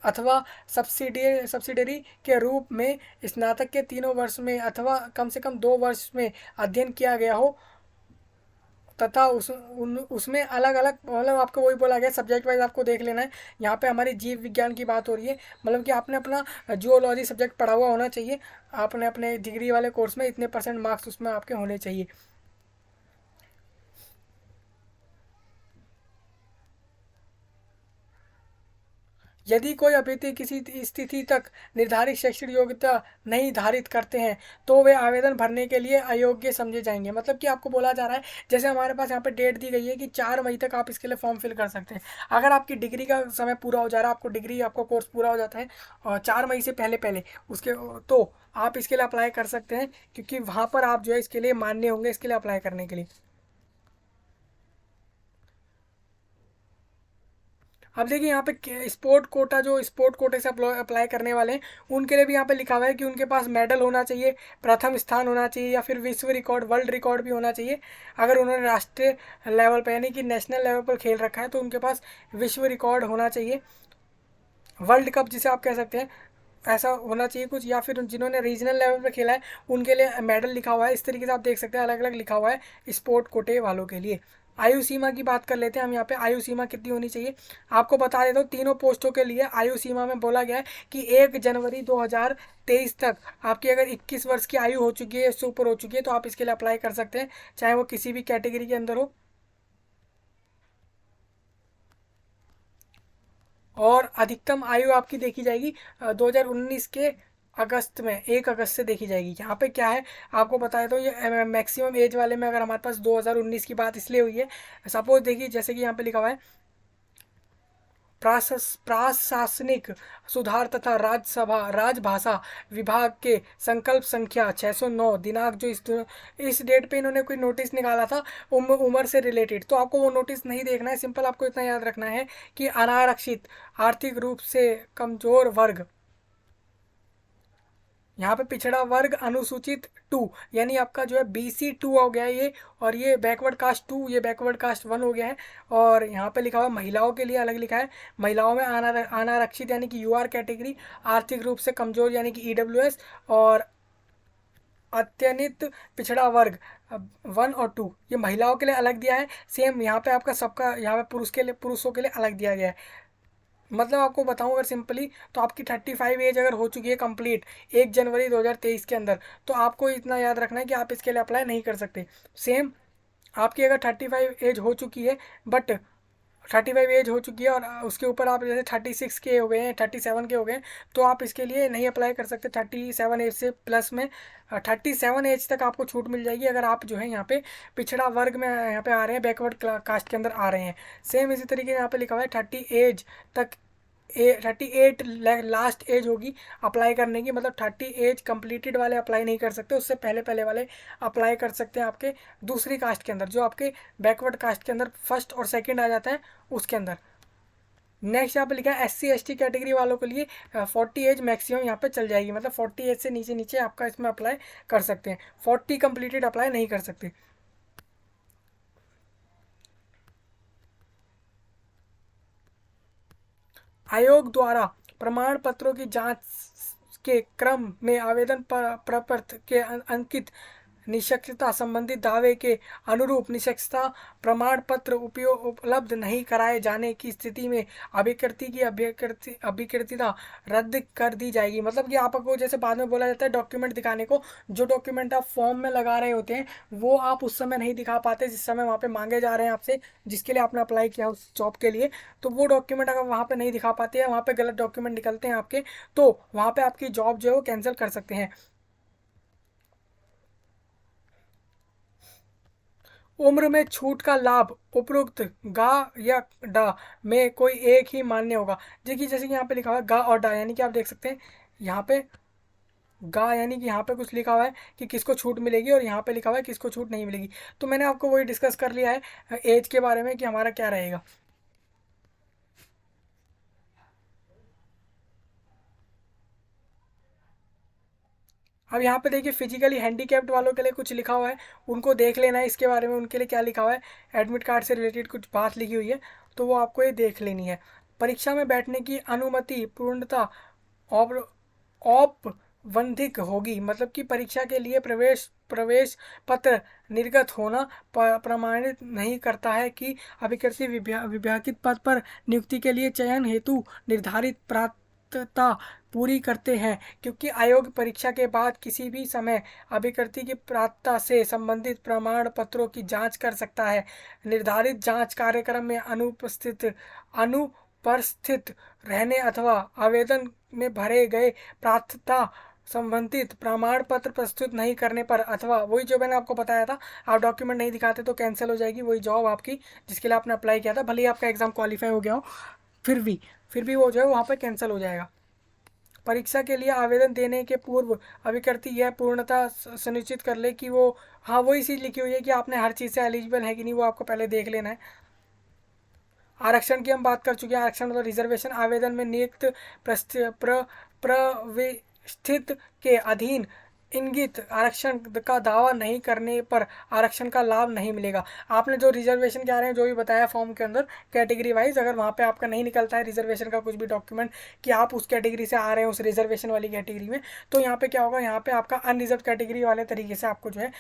अथवा सब्सिडरी के रूप में स्नातक के 3 वर्ष में अथवा कम से कम 2 वर्ष में अध्ययन किया गया हो, तथा उसमें अलग अलग, मतलब आपको वही बोला गया सब्जेक्ट वाइज आपको देख लेना है। यहाँ पे हमारी जीव विज्ञान की बात हो रही है, मतलब कि आपने अपना जियोलॉजी सब्जेक्ट पढ़ा हुआ होना चाहिए, आपने अपने डिग्री वाले कोर्स में इतने % मार्क्स उसमें आपके होने चाहिए। यदि कोई अभ्यर्थी किसी स्थिति तक निर्धारित शैक्षणिक योग्यता नहीं धारित करते हैं तो वे आवेदन भरने के लिए अयोग्य समझे जाएंगे। मतलब कि आपको बोला जा रहा है, जैसे हमारे पास यहाँ पे डेट दी गई है कि 4 मई तक आप इसके लिए फॉर्म फिल कर सकते हैं। अगर आपकी डिग्री का समय पूरा हो जा रहा है, आपका कोर्स पूरा हो जाता है और 4 मई से पहले पहले उसके, तो आप इसके लिए अप्लाई कर सकते हैं, क्योंकि वहाँ पर आप जो है इसके लिए मान्य होंगे इसके लिए अप्लाई करने के लिए। अब देखिए यहाँ पे स्पोर्ट कोटा, जो स्पोर्ट कोटे से अप्लाई करने वाले हैं उनके लिए भी यहाँ पे लिखा हुआ है कि उनके पास मेडल होना चाहिए, प्रथम स्थान होना चाहिए, या फिर विश्व रिकॉर्ड वर्ल्ड रिकॉर्ड भी होना चाहिए। अगर उन्होंने राष्ट्रीय लेवल पर यानी कि नेशनल लेवल पर खेल रखा है तो उनके पास विश्व रिकॉर्ड होना चाहिए, वर्ल्ड कप जिसे आप कह सकते हैं ऐसा होना चाहिए कुछ, या फिर जिन्होंने रीजनल लेवल पर खेला है उनके लिए मेडल लिखा हुआ है। इस तरीके से आप देख सकते हैं अलग अलग लिखा हुआ है स्पोर्ट कोटे वालों के लिए। आयु सीमा की बात कर लेते हैं हम यहाँ पे, आयु सीमा कितनी होनी चाहिए आपको बता देता हूँ। तीनों पोस्टों के लिए आयु सीमा में बोला गया है कि 1 जनवरी 2023 तक आपकी अगर 21 वर्ष की आयु हो चुकी है, इससे ऊपर हो चुकी है, तो आप इसके लिए अप्लाई कर सकते हैं, चाहे वो किसी भी कैटेगरी के अंदर हो। और अधिकतम आयु आपकी देखी जाएगी 2019 के अगस्त में, 1 अगस्त से देखी जाएगी। यहाँ पे क्या है आपको बताया तो ये मैक्सिमम एज वाले में अगर हमारे पास 2019 की बात इसलिए हुई है, सपोज देखिए जैसे कि यहाँ पे लिखा हुआ है प्रशासनिक सुधार तथा राज्यसभा राजभाषा विभाग के संकल्प संख्या 609 दिनांक, जो इस डेट पे इन्होंने कोई नोटिस निकाला था उम्र से रिलेटेड, तो आपको वो नोटिस नहीं देखना है, सिंपल आपको इतना याद रखना है कि अनारक्षित आर्थिक रूप से कमजोर वर्ग, यहाँ पे पिछड़ा वर्ग अनुसूचित 2, यानी आपका जो है BC 2 हो गया है ये, और ये बैकवर्ड कास्ट 2, ये बैकवर्ड कास्ट 1 हो गया है। और यहाँ पे लिखा हुआ महिलाओं के लिए अलग लिखा है, महिलाओं में अनारक्षित यानी कि UR कैटेगरी, आर्थिक रूप से कमजोर यानी कि EWS, और अत्यंत पिछड़ा वर्ग 1 और 2, ये महिलाओं के लिए अलग दिया है। सेम यहाँ पे आपका सबका यहाँ पे पुरुषों के लिए अलग दिया गया है। मतलब आपको बताऊं अगर सिंपली, तो आपकी 35 एज अगर हो चुकी है कंप्लीट 1 जनवरी 2023 के अंदर, तो आपको इतना याद रखना है कि आप इसके लिए अप्लाई नहीं कर सकते। सेम आपकी अगर 35 एज हो चुकी है बट 35 एज हो चुकी है और उसके ऊपर आप जैसे 36 के हो गए हैं, 37 के हो गए हैं, तो आप इसके लिए नहीं अप्लाई कर सकते। 37 एज से प्लस में 37 एज तक आपको छूट मिल जाएगी अगर आप जो है यहाँ पे पिछड़ा वर्ग में यहाँ पे आ रहे हैं, बैकवर्ड कास्ट के अंदर आ रहे हैं। सेम इसी तरीके से यहाँ पे लिखा हुआ है 30 एज तक 38 लास्ट एज होगी अप्लाई करने की, मतलब 30 एज कंप्लीटेड वाले अप्लाई नहीं कर सकते, उससे पहले पहले वाले अप्लाई कर सकते हैं आपके दूसरी कास्ट के अंदर, जो आपके बैकवर्ड कास्ट के अंदर फर्स्ट और सेकंड आ जाता है उसके अंदर। नेक्स्ट यहाँ पे लिखा है SC ST कैटेगरी वालों के लिए 40 एज मैक्सिमम यहाँ पे चल जाएगी, मतलब 40 एज से नीचे नीचे आपका इसमें अप्लाई कर सकते हैं, 40 कंप्लीटेड अप्लाई नहीं कर सकते। आयोग द्वारा प्रमाण पत्रों की जांच के क्रम में आवेदन प्रपत्र के अंकित निष्पक्षता संबंधी दावे के अनुरूप निष्पक्षता प्रमाण पत्र उपयोग उपलब्ध नहीं कराए जाने की स्थिति में अभिकृति की अभिकृतिता रद्द कर दी जाएगी। मतलब कि आपको जैसे बाद में बोला जाता है डॉक्यूमेंट दिखाने को, जो डॉक्यूमेंट आप फॉर्म में लगा रहे होते हैं वो आप उस समय नहीं दिखा पाते जिस समय वहाँ पे मांगे जा रहे हैं आपसे, जिसके लिए आपने अप्लाई किया उस जॉब के लिए, तो वो डॉक्यूमेंट अगर वहाँ पे नहीं दिखा पाते हैं, वहाँ पे गलत डॉक्यूमेंट निकलते हैं आपके, तो वहाँ पे आपकी जॉब जो है वो कैंसिल कर सकते हैं। उम्र में छूट का लाभ उपरोक्त गा या डा में कोई एक ही मान्य होगा। देखिए जैसे कि यहाँ पे लिखा हुआ है गा और डा, यानी कि आप देख सकते हैं यहाँ पे गा यानी कि यहाँ पे कुछ लिखा हुआ है कि किसको छूट मिलेगी और यहाँ पे लिखा हुआ है किसको छूट नहीं मिलेगी। तो मैंने आपको वही डिस्कस कर लिया है एज के बारे में कि हमारा क्या रहेगा। अब यहाँ पे देखिए फिजिकली हैंडीकैप्ड वालों के लिए कुछ लिखा हुआ है, उनको देख लेना है इसके बारे में, उनके लिए क्या लिखा हुआ है, एडमिट कार्ड से रिलेटेड कुछ बात लिखी हुई है, तो वो आपको ये देख लेनी है। परीक्षा में बैठने की अनुमति पूर्णतः औपबंधिक होगी, मतलब कि परीक्षा के लिए प्रवेश प्रवेश पत्र निर्गत होना प्रमाणित नहीं करता है कि अभिकृति विभागित पद पर नियुक्ति के लिए चयन हेतु निर्धारित पात्रता पूरी करते हैं, क्योंकि आयोग परीक्षा के बाद किसी भी समय अभिकृति की प्राप्तता से संबंधित प्रमाण पत्रों की जांच कर सकता है। निर्धारित जांच कार्यक्रम में अनुपस्थित रहने अथवा आवेदन में भरे गए प्रार्थता संबंधित प्रमाण पत्र प्रस्तुत नहीं करने पर, अथवा वही जो मैंने आपको बताया था आप डॉक्यूमेंट नहीं दिखाते तो कैंसिल हो जाएगी वही जॉब आपकी जिसके लिए आपने अप्लाई किया था, भले ही आपका एग्जाम क्वालिफाई हो गया हो फिर भी वो जो है वहाँ पर कैंसिल हो जाएगा। परीक्षा के लिए आवेदन देने के पूर्व अभिकर्ती यह पूर्णतः सुनिश्चित कर ले कि वो, हाँ वही चीज़ लिखी हुई है कि आपने हर चीज़ से एलिजिबल है कि नहीं, वो आपको पहले देख लेना है। आरक्षण की हम बात कर चुके हैं। आरक्षण मतलब रिजर्वेशन आवेदन में नियुक्त प्रविष्ठित के अधीन इंगित आरक्षण का दावा नहीं करने पर आरक्षण का लाभ नहीं मिलेगा। आपने जो रिजर्वेशन के आ रहे हैं जो भी बताया फॉर्म के अंदर कैटेगरी वाइज, अगर वहाँ पे आपका नहीं निकलता है रिजर्वेशन का कुछ भी डॉक्यूमेंट कि आप उस कैटेगरी से आ रहे हैं उस रिजर्वेशन वाली कैटेगरी में, तो यहाँ पे क्या होगा, यहाँ पे आपका अनरिजर्व कैटेगरी वाले तरीके से आपको जो है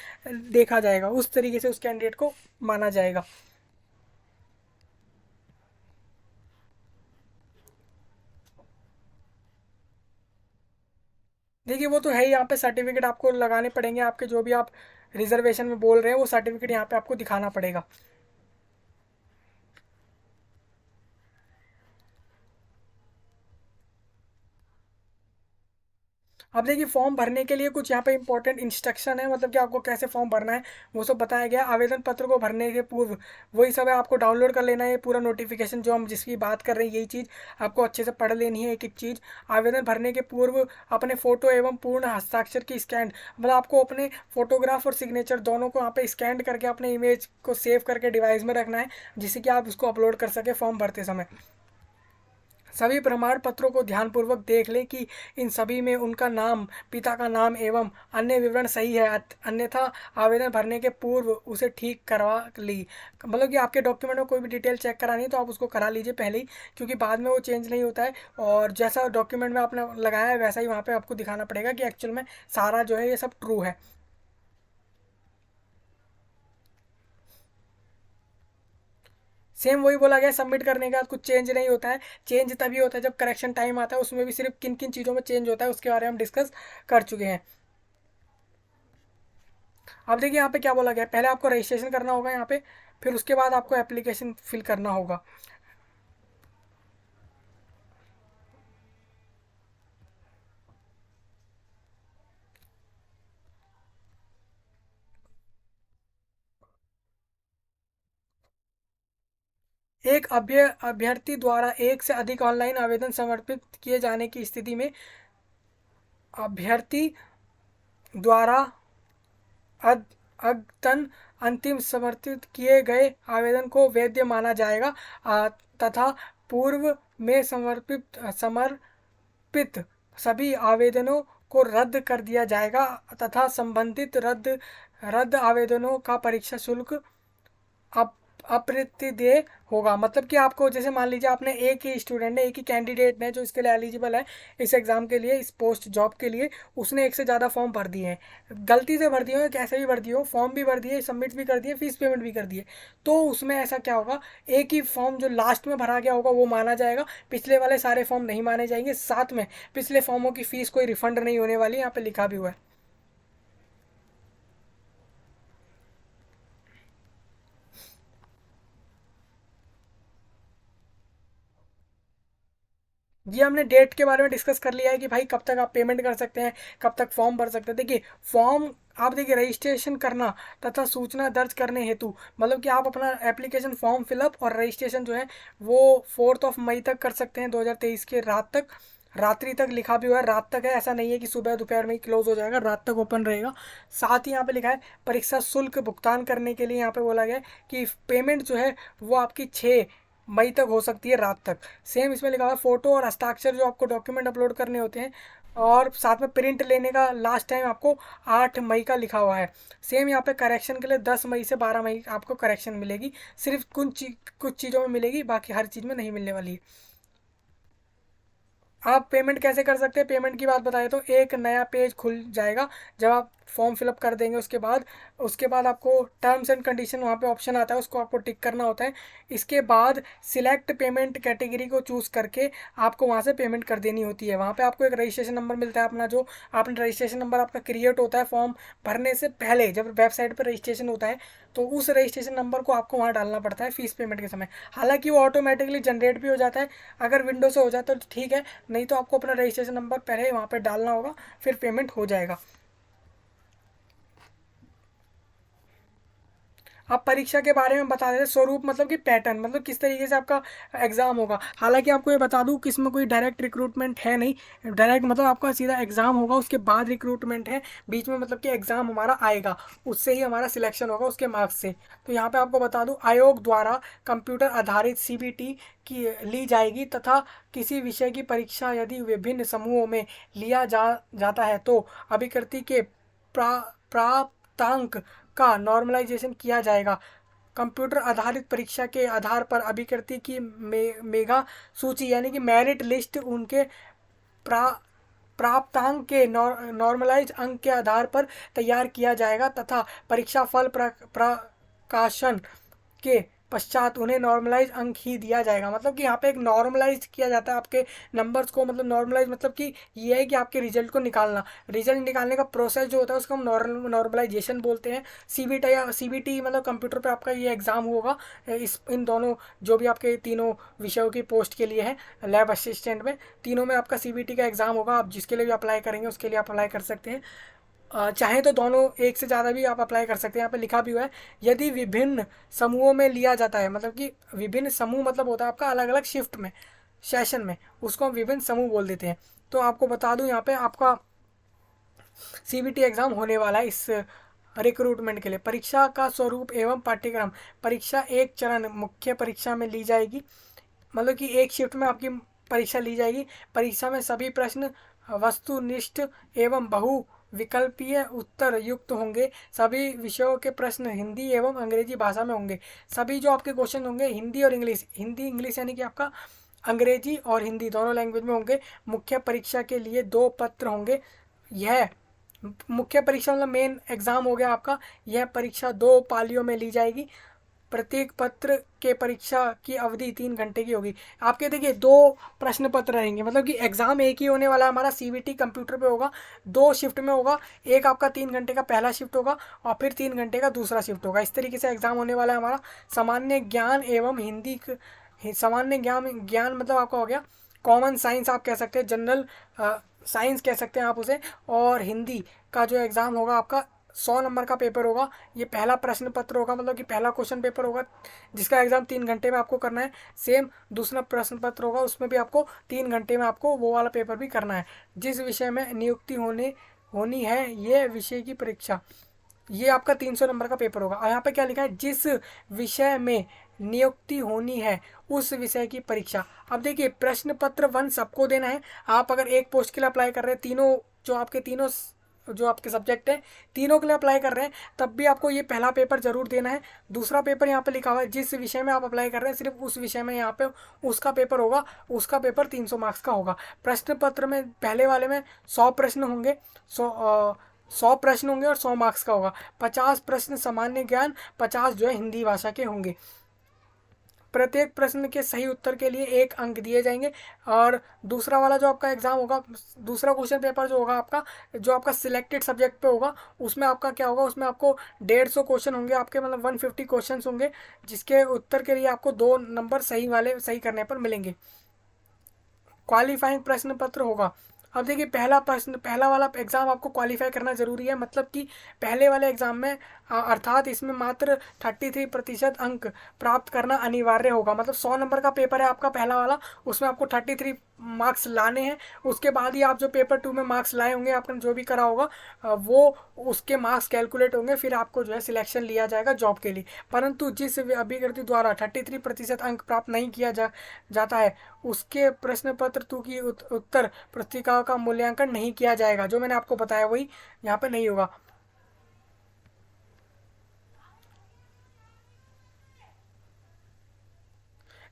देखा जाएगा, उस तरीके से उस कैंडिडेट को माना जाएगा। देखिए वो तो है ही, यहाँ पे सर्टिफिकेट आपको लगाने पड़ेंगे, आपके जो भी आप रिजर्वेशन में बोल रहे हैं वो सर्टिफिकेट यहाँ पे आपको दिखाना पड़ेगा। अब देखिए फॉर्म भरने के लिए कुछ यहाँ पे इंपॉर्टेंट इंस्ट्रक्शन है, मतलब कि आपको कैसे फॉर्म भरना है वो सब बताया गया। आवेदन पत्र को भरने के पूर्व वही सब है, आपको डाउनलोड कर लेना है पूरा नोटिफिकेशन जो हम जिसकी बात कर रहे हैं, यही चीज़ आपको अच्छे से पढ़ लेनी है एक एक चीज़। आवेदन भरने के पूर्व अपने फ़ोटो एवं पूर्ण हस्ताक्षर की स्कैन, मतलब आपको अपने फोटोग्राफ और सिग्नेचर दोनों को यहाँ पे स्कैन करके अपने इमेज को सेव करके डिवाइस में रखना है, जिससे कि आप उसको अपलोड कर सके फॉर्म भरते समय। सभी प्रमाण पत्रों को ध्यानपूर्वक देख लें कि इन सभी में उनका नाम, पिता का नाम एवं अन्य विवरण सही है, अन्यथा आवेदन भरने के पूर्व उसे ठीक करवा ली। मतलब कि आपके डॉक्यूमेंट में कोई भी डिटेल चेक करानी है तो आप उसको करा लीजिए पहले ही, क्योंकि बाद में वो चेंज नहीं होता है और जैसा डॉक्यूमेंट में आपने लगाया है वैसा ही वहाँ पर आपको दिखाना पड़ेगा कि एक्चुअल में सारा जो है ये सब ट्रू है। सेम वही बोला गया, सबमिट करने के बाद कुछ चेंज नहीं होता है, चेंज तभी होता है जब करेक्शन टाइम आता है, उसमें भी सिर्फ किन किन चीज़ों में चेंज होता है उसके बारे में हम डिस्कस कर चुके हैं। अब देखिए यहाँ पे क्या बोला गया, पहले आपको रजिस्ट्रेशन करना होगा यहाँ पे, फिर उसके बाद आपको एप्लीकेशन फिल करना होगा। एक अभ्यर्थी द्वारा एक से अधिक ऑनलाइन आवेदन समर्पित किए जाने की स्थिति में अभ्यर्थी द्वारा अद्यतन अंतिम समर्पित किए गए आवेदन को वैध माना जाएगा तथा पूर्व में समर्पित सभी आवेदनों को रद्द कर दिया जाएगा तथा संबंधित रद्द आवेदनों का परीक्षा शुल्क अप्रतिदेय होगा। मतलब कि आपको जैसे मान लीजिए आपने एक ही स्टूडेंट है, एक ही कैंडिडेट ने जो इसके लिए एलिजिबल है इस एग्ज़ाम के लिए, इस पोस्ट जॉब के लिए, उसने एक से ज़्यादा फॉर्म भर दिए हैं, गलती से भर दिए हो, कैसे भी भर दिए हो, फॉर्म भी भर दिए, सबमिट भी कर दिए, फीस पेमेंट भी कर दिए, तो उसमें ऐसा क्या होगा, एक ही फॉर्म जो लास्ट में भरा गया होगा वो माना जाएगा, पिछले वाले सारे फॉर्म नहीं माने जाएंगे। साथ में पिछले फॉर्मों की फ़ीस कोई रिफंड नहीं होने वाली, यहाँ पर लिखा भी हुआ है। ये हमने डेट के बारे में डिस्कस कर लिया है कि भाई कब तक आप पेमेंट कर सकते हैं, कब तक फॉर्म भर सकते हैं। देखिए फॉर्म आप देखिए रजिस्ट्रेशन करना तथा सूचना दर्ज करने हेतु, मतलब कि आप अपना एप्लीकेशन फॉर्म फिलअप और रजिस्ट्रेशन जो है वो 4 मई तक कर सकते हैं 2023 के रात तक, रात्रि तक लिखा भी हुआ है, रात तक है, ऐसा नहीं है कि सुबह दोपहर में ही क्लोज हो जाएगा, रात तक ओपन रहेगा। साथ ही यहाँ पे लिखा है परीक्षा शुल्क भुगतान करने के लिए यहाँ पे बोला गया है कि पेमेंट जो है वो आपकी 6 मई तक हो सकती है रात तक। सेम इसमें लिखा हुआ है फोटो और हस्ताक्षर जो आपको डॉक्यूमेंट अपलोड करने होते हैं, और साथ में प्रिंट लेने का लास्ट टाइम आपको 8 मई का लिखा हुआ है। सेम यहाँ पे करेक्शन के लिए 10 मई से 12 मई आपको करेक्शन मिलेगी, सिर्फ कुछ चीज़ों में मिलेगी, बाकी हर चीज़ में नहीं मिलने वाली है। आप पेमेंट कैसे कर सकते हैं, पेमेंट की बात बताएं तो एक नया पेज खुल जाएगा जब आप फॉर्म फिलअप कर देंगे, उसके बाद आपको टर्म्स एंड कंडीशन वहाँ पे ऑप्शन आता है, उसको आपको टिक करना होता है। इसके बाद सिलेक्ट पेमेंट कैटेगरी को चूज़ करके आपको वहाँ से पेमेंट कर देनी होती है। वहाँ पे आपको एक रजिस्ट्रेशन नंबर मिलता है अपना, जो आपने रजिस्ट्रेशन नंबर आपका क्रिएट होता है फॉर्म भरने से पहले, जब वेबसाइट पर रजिस्ट्रेशन होता है तो उस रजिस्ट्रेशन नंबर को आपको वहाँ डालना पड़ता है फीस पेमेंट के समय। हालांकि वो ऑटोमेटिकली जनरेट भी हो जाता है, अगर विंडो से हो जाता है तो ठीक है, नहीं तो आपको अपना रजिस्ट्रेशन नंबर पहले वहाँ पे डालना होगा, फिर पेमेंट हो जाएगा। अब परीक्षा के बारे में बता देते, स्वरूप मतलब कि पैटर्न, मतलब किस तरीके से आपका एग्ज़ाम होगा। हालांकि आपको ये बता दूं कि इसमें कोई डायरेक्ट रिक्रूटमेंट है नहीं, डायरेक्ट मतलब आपका सीधा एग्ज़ाम होगा, उसके बाद रिक्रूटमेंट है बीच में, मतलब कि एग्ज़ाम हमारा आएगा, उससे ही हमारा सिलेक्शन होगा उसके मार्क्स से। तो यहाँ पे आपको बता दूं आयोग द्वारा कंप्यूटर आधारित CBT की ली जाएगी तथा किसी विषय की परीक्षा यदि विभिन्न समूहों में लिया जाता है तो अभिकृति के प्राप्तांक का नॉर्मलाइजेशन किया जाएगा। कंप्यूटर आधारित परीक्षा के आधार पर अभिकृति की मेगा सूची यानी कि मेरिट लिस्ट उनके प्रा प्राप्तांक के नॉर्मलाइज अंक के आधार पर तैयार किया जाएगा तथा परीक्षा फल प्रकाशन के पश्चात उन्हें नॉर्मलाइज अंक ही दिया जाएगा। मतलब कि यहाँ पे एक नॉर्मलाइज किया जाता है आपके नंबर्स को, मतलब नॉर्मलाइज मतलब कि ये है कि आपके रिजल्ट को निकालना, रिजल्ट निकालने का प्रोसेस जो होता है उसको हम नॉर्मलाइजेशन बोलते हैं। CBT मतलब कंप्यूटर पे आपका ये एग्ज़ाम होगा, इन दोनों जो भी आपके तीनों विषयों की पोस्ट के लिए है, लैब असिस्टेंट में, तीनों में आपका CBT का एग्ज़ाम होगा। आप जिसके लिए भी अप्लाई करेंगे उसके लिए अप्लाई कर सकते हैं, चाहे तो दोनों एक से ज़्यादा भी आप अप्लाई कर सकते हैं। यहाँ पे लिखा भी हुआ है यदि विभिन्न समूहों में लिया जाता है, मतलब कि विभिन्न समूह मतलब होता है आपका अलग अलग शिफ्ट में, सेशन में, उसको हम विभिन्न समूह बोल देते हैं। तो आपको बता दूं यहाँ पे आपका CBT एग्ज़ाम होने वाला है इस रिक्रूटमेंट के लिए। परीक्षा का स्वरूप एवं पाठ्यक्रम, परीक्षा एक चरण मुख्य परीक्षा में ली जाएगी, मतलब कि एक शिफ्ट में आपकी परीक्षा ली जाएगी। परीक्षा में सभी प्रश्न वस्तुनिष्ठ एवं बहु विकल्पीय उत्तर युक्त होंगे। सभी विषयों के प्रश्न हिंदी एवं अंग्रेजी भाषा में होंगे। सभी जो आपके क्वेश्चन होंगे हिंदी और इंग्लिश, हिंदी इंग्लिश यानी कि आपका अंग्रेजी और हिंदी दोनों लैंग्वेज में होंगे। मुख्य परीक्षा के लिए 2 पत्र होंगे। यह मुख्य परीक्षा मतलब मेन एग्ज़ाम हो गया आपका। यह परीक्षा 2 पालियों में ली जाएगी। प्रत्येक पत्र के परीक्षा की अवधि 3 घंटे की होगी। आपके देखिए 2 प्रश्न पत्र रहेंगे, मतलब कि एग्ज़ाम एक ही होने वाला है हमारा, CBT कंप्यूटर पे होगा, 2 शिफ्ट में होगा। एक आपका 3 घंटे का पहला शिफ्ट होगा और फिर 3 घंटे का दूसरा शिफ्ट होगा। इस तरीके से एग्ज़ाम होने वाला है हमारा। सामान्य ज्ञान एवं हिंदी, सामान्य ज्ञान मतलब आपका हो गया कॉमन साइंस, आप कह सकते हैं जनरल साइंस कह सकते हैं आप उसे, और हिंदी का जो एग्ज़ाम होगा आपका 100 नंबर का पेपर होगा। ये पहला प्रश्न पत्र होगा, मतलब कि पहला क्वेश्चन पेपर होगा जिसका एग्ज़ाम 3 घंटे में आपको करना है। सेम दूसरा प्रश्न पत्र होगा, उसमें भी आपको 3 घंटे में आपको वो वाला पेपर भी करना है। जिस विषय में नियुक्ति होनी है, ये विषय की परीक्षा, ये आपका 300 नंबर का पेपर होगा। और यहाँ पे क्या लिखा है, जिस विषय में नियुक्ति होनी है उस विषय की परीक्षा। अब देखिए प्रश्न पत्र 1 सबको देना है। आप अगर एक पोस्ट के लिए अप्लाई कर रहे हैं, तीनों जो आपके सब्जेक्ट है तीनों के लिए अप्लाई कर रहे हैं, तब भी आपको ये पहला पेपर जरूर देना है। दूसरा पेपर यहाँ पे लिखा हुआ है, जिस विषय में आप अप्लाई कर रहे हैं सिर्फ उस विषय में यहाँ पे उसका पेपर होगा, उसका पेपर 300 मार्क्स का होगा। प्रश्न पत्र में पहले वाले में 100 प्रश्न होंगे, 100 प्रश्न होंगे और 100 मार्क्स का होगा। 50 प्रश्न सामान्य ज्ञान, 50 जो है हिंदी भाषा के होंगे। प्रत्येक प्रश्न के सही उत्तर के लिए 1 अंक दिए जाएंगे। और दूसरा वाला जो आपका एग्जाम होगा, दूसरा क्वेश्चन पेपर जो होगा आपका, जो आपका सिलेक्टेड सब्जेक्ट पे होगा, उसमें आपका क्या होगा, उसमें आपको 150 क्वेश्चन होंगे आपके, मतलब 150 क्वेश्चन होंगे, जिसके उत्तर के लिए आपको 2 नंबर सही करने पर मिलेंगे। क्वालिफाइंग प्रश्न पत्र होगा। अब देखिए पहला वाला एग्ज़ाम आपको क्वालिफाई करना ज़रूरी है, मतलब कि पहले वाले एग्ज़ाम में अर्थात इसमें मात्र 33% अंक प्राप्त करना अनिवार्य होगा। मतलब 100 नंबर का पेपर है आपका पहला वाला, उसमें आपको 33 मार्क्स लाने हैं। उसके बाद ही आप जो पेपर 2 में मार्क्स लाए होंगे, आपने जो भी करा होगा वो उसके मार्क्स कैलकुलेट होंगे, फिर आपको जो है सिलेक्शन लिया जाएगा जॉब के लिए। परंतु जिस अभ्यर्थी द्वारा 33% अंक प्राप्त नहीं किया जाता है, उसके प्रश्न पत्र 2 की उत्तर पुस्तिका का मूल्यांकन नहीं किया जाएगा। जो मैंने आपको बताया वही यहाँ पे नहीं होगा।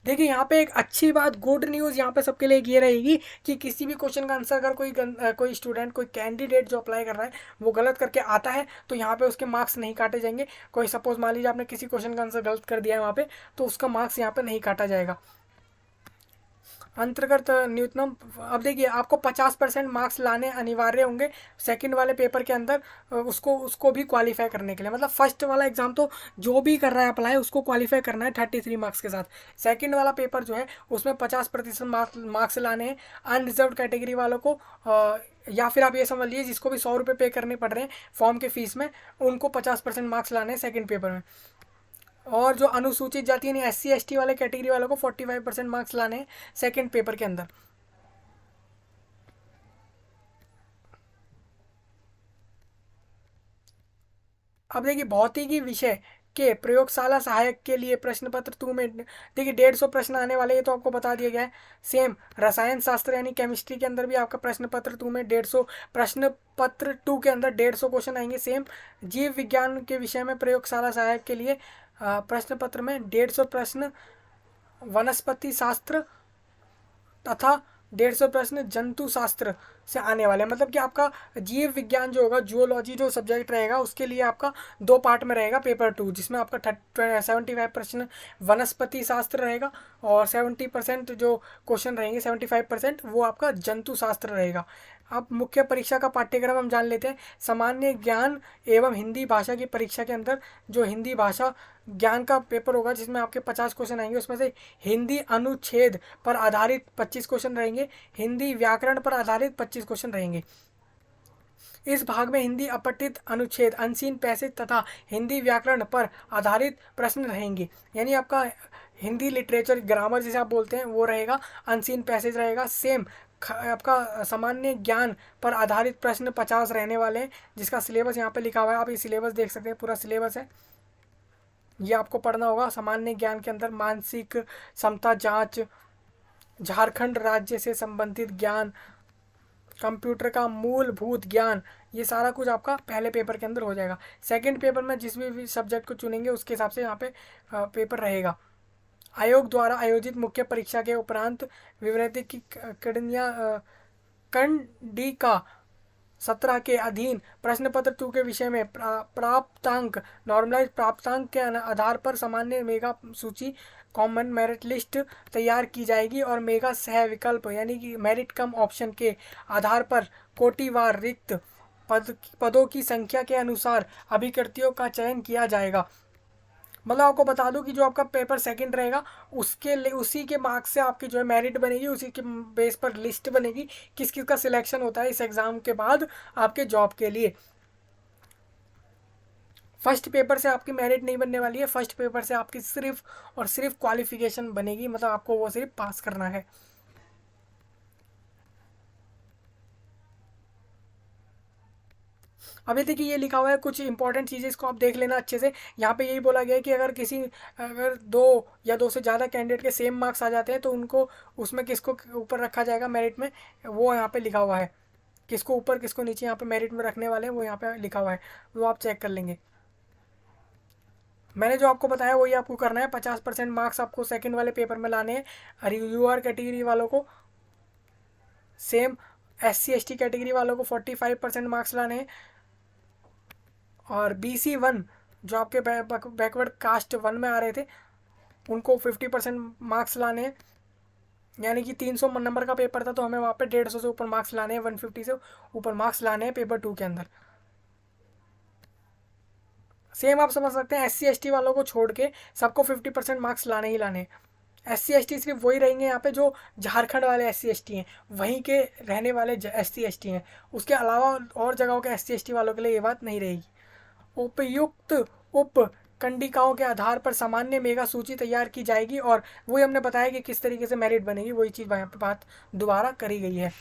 देखिए यहाँ पे एक अच्छी बात, गुड न्यूज़ यहाँ पे सबके लिए ये रहेगी कि किसी भी क्वेश्चन का आंसर अगर कोई स्टूडेंट, कोई कैंडिडेट जो अप्लाई कर रहा है वो गलत करके आता है, तो यहाँ पे उसके मार्क्स नहीं काटे जाएंगे। कोई सपोज मान लीजिए आपने किसी क्वेश्चन का आंसर गलत कर दिया है वहाँ पे, तो उसका मार्क्स यहाँ पे नहीं काटा जाएगा। अंतर्गत न्यूनतम, अब देखिए आपको 50% मार्क्स लाने अनिवार्य होंगे सेकंड वाले पेपर के अंदर, उसको भी क्वालिफाई करने के लिए। मतलब फर्स्ट वाला एग्जाम तो जो भी कर रहा है अप्लाई, उसको क्वालिफाई करना है 33 मार्क्स के साथ। सेकंड वाला पेपर जो है उसमें 50% मार्क्स लाने हैं। अनरिजर्व कैटेगरी वालों को या फिर आप ये समझ लीजिए जिसको भी 100 रुपये पे करने पड़ रहे हैं फॉर्म के फीस में, उनको 50% मार्क्स लाने हैं सेकेंड पेपर में। और जो अनुसूचित जाति यानी SC ST वाले कैटेगरी वालों को 45% मार्क्स लाने हैं सेकेंड पेपर के अंदर। अब देखिए भौतिकी विषय के प्रयोगशाला सहायक के लिए प्रश्न पत्र 2 में देखिए 150 प्रश्न आने वाले, ये तो आपको बता दिया गया है। सेम रसायन शास्त्र यानी केमिस्ट्री के अंदर भी आपका प्रश्न पत्र 2 में 150 प्रश्न पत्र 2 के अंदर 150 क्वेश्चन आएंगे। सेम जीव विज्ञान के विषय में प्रयोगशाला सहायक के लिए प्रश्न पत्र में 150 प्रश्न वनस्पति शास्त्र तथा 150 प्रश्न जंतु शास्त्र से आने वाले हैं। मतलब कि आपका जीव विज्ञान जो होगा, जूलॉजी जो सब्जेक्ट रहेगा, उसके लिए आपका 2 पार्ट में रहेगा पेपर 2, जिसमें आपका 75 प्रश्न वनस्पति शास्त्र रहेगा और 70% जो क्वेश्चन रहेंगे, 75% वो आपका जंतु शास्त्र रहेगा। अब मुख्य परीक्षा का पाठ्यक्रम हम जान लेते हैं। सामान्य ज्ञान एवं हिंदी भाषा की परीक्षा के अंदर जो हिंदी भाषा ज्ञान का पेपर होगा, जिसमें आपके 50 क्वेश्चन आएंगे, उसमें से हिंदी अनुच्छेद पर आधारित 25 क्वेश्चन रहेंगे, हिंदी व्याकरण पर आधारित 25 क्वेश्चन रहेंगे। इस भाग में हिंदी अपठित अनुच्छेद, अनसीन पैसेज तथा हिंदी व्याकरण पर आधारित प्रश्न रहेंगे। यानी आपका हिंदी लिटरेचर ग्रामर जिसे आप बोलते हैं वो रहेगा, अनसीन पैसेज रहेगा। सेम आपका सामान्य ज्ञान पर आधारित प्रश्न 50 रहने वाले हैं, जिसका सिलेबस यहाँ पे लिखा हुआ है, आप ये सिलेबस देख सकते हैं, पूरा सिलेबस है, ये आपको पढ़ना होगा। सामान्य ज्ञान के अंदर मानसिक क्षमता जांच, झारखंड राज्य से संबंधित ज्ञान, कंप्यूटर का मूलभूत ज्ञान, ये सारा कुछ आपका पहले पेपर के अंदर हो जाएगा। सेकंड पेपर में जिस भी सब्जेक्ट को चुनेंगे उसके हिसाब से यहाँ पे पेपर रहेगा। आयोग द्वारा आयोजित मुख्य परीक्षा के उपरांत विवृति की कंडिका 17 के अधीन प्रश्न पत्र 2 के विषय में प्राप्तांक, नॉर्मलाइज प्राप्तांक के आधार पर सामान्य मेगा सूची, कॉमन मेरिट लिस्ट तैयार की जाएगी और मेगा सह विकल्प यानी कि मेरिट कम ऑप्शन के आधार पर कोटिवार रिक्त पदों की संख्या के अनुसार अभ्यर्थियों का चयन किया जाएगा। मतलब आपको बता दूं कि जो आपका पेपर सेकंड रहेगा उसी के मार्क्स से आपकी जो है मेरिट बनेगी, उसी के बेस पर लिस्ट बनेगी किस किस का सिलेक्शन होता है इस एग्ज़ाम के बाद आपके जॉब के लिए। फर्स्ट पेपर से आपकी मेरिट नहीं बनने वाली है, फर्स्ट पेपर से आपकी सिर्फ और सिर्फ क्वालिफिकेशन बनेगी, मतलब आपको वो सिर्फ पास करना है। अभी देखिए ये लिखा हुआ है कुछ इंपॉर्टेंट चीज़ें, इसको आप देख लेना अच्छे से। यहाँ पे यही बोला गया है कि अगर दो या दो से ज़्यादा कैंडिडेट के सेम मार्क्स आ जाते हैं तो उनको उसमें किसको ऊपर रखा जाएगा मेरिट में, वो यहाँ पे लिखा हुआ है। किसको ऊपर किसको नीचे यहाँ पे मेरिट में रखने वाले हैं वो यहाँ पे लिखा हुआ है, वो आप चेक कर लेंगे। मैंने जो आपको बताया वही आपको करना है। 50% मार्क्स आपको सेकंड वाले पेपर में लाने हैं। और यूआर कैटेगरी वालों को सेम, SC ST कैटेगरी वालों को 45% मार्क्स लाने हैं। और BC1 जो आपके बैकवर्ड कास्ट 1 में आ रहे थे उनको 50% मार्क्स लाने हैं। यानी कि 300 नंबर का पेपर था तो हमें वहाँ पे 150 से ऊपर मार्क्स लाने हैं, 150 से ऊपर मार्क्स लाने हैं पेपर 2 के अंदर। सेम आप समझ सकते हैं SC ST वालों को छोड़ के सबको 50% मार्क्स लाने ही लाने हैं। SC ST सिर्फ वही रहेंगे यहाँ पे जो झारखंड वाले SC ST हैं, वहीं के रहने वाले SC ST हैं। उसके अलावा और जगहों के SC ST वालों के लिए ये बात नहीं रहेगी। उपयुक्त उप कंडिकाओं के आधार पर सामान्य मेगा सूची तैयार की जाएगी, और वही हमने बताया कि किस तरीके से मेरिट बनेगी, वही चीज़ यहाँ पे बात दोबारा करी गई है।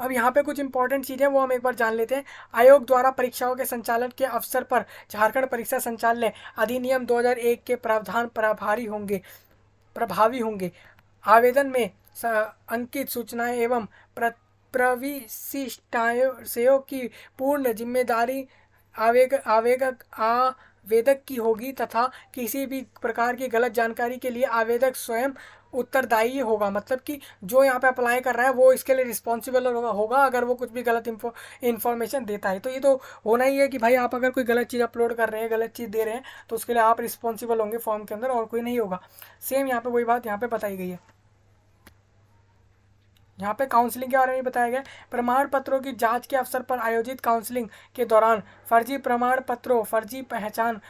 अब यहाँ पे कुछ इंपॉर्टेंट चीज़ें वो हम एक बार जान लेते हैं। आयोग द्वारा परीक्षाओं के संचालन के अवसर पर झारखंड परीक्षा संचालय अधिनियम 2001 के प्रावधान प्रभावी होंगे। आवेदन में अंकित सूचनाएं एवं प्रविशिष्टांशों की पूर्ण जिम्मेदारी आवेदक की होगी तथा किसी भी प्रकार की गलत जानकारी के लिए आवेदक स्वयं उत्तरदायी होगा। मतलब कि जो यहाँ पे अप्लाई कर रहा है वो इसके लिए रिस्पॉन्सिबल होगा अगर वो कुछ भी गलत इन्फॉर्मेशन देता है। तो ये तो होना ही है कि भाई आप अगर कोई गलत चीज़ अपलोड कर रहे हैं, गलत चीज़ दे रहे हैं, तो उसके लिए आप रिस्पॉन्सिबल होंगे फॉर्म के अंदर, और कोई नहीं होगा। सेम यहाँ पे वही बात यहाँ पे बताई गई है। यहाँ पे काउंसलिंग के बारे में बताया गया। प्रमाण पत्रों की जांच के अवसर पर आयोजित काउंसलिंग के दौरान फर्जी प्रमाण पत्रों, फर्जी पहचान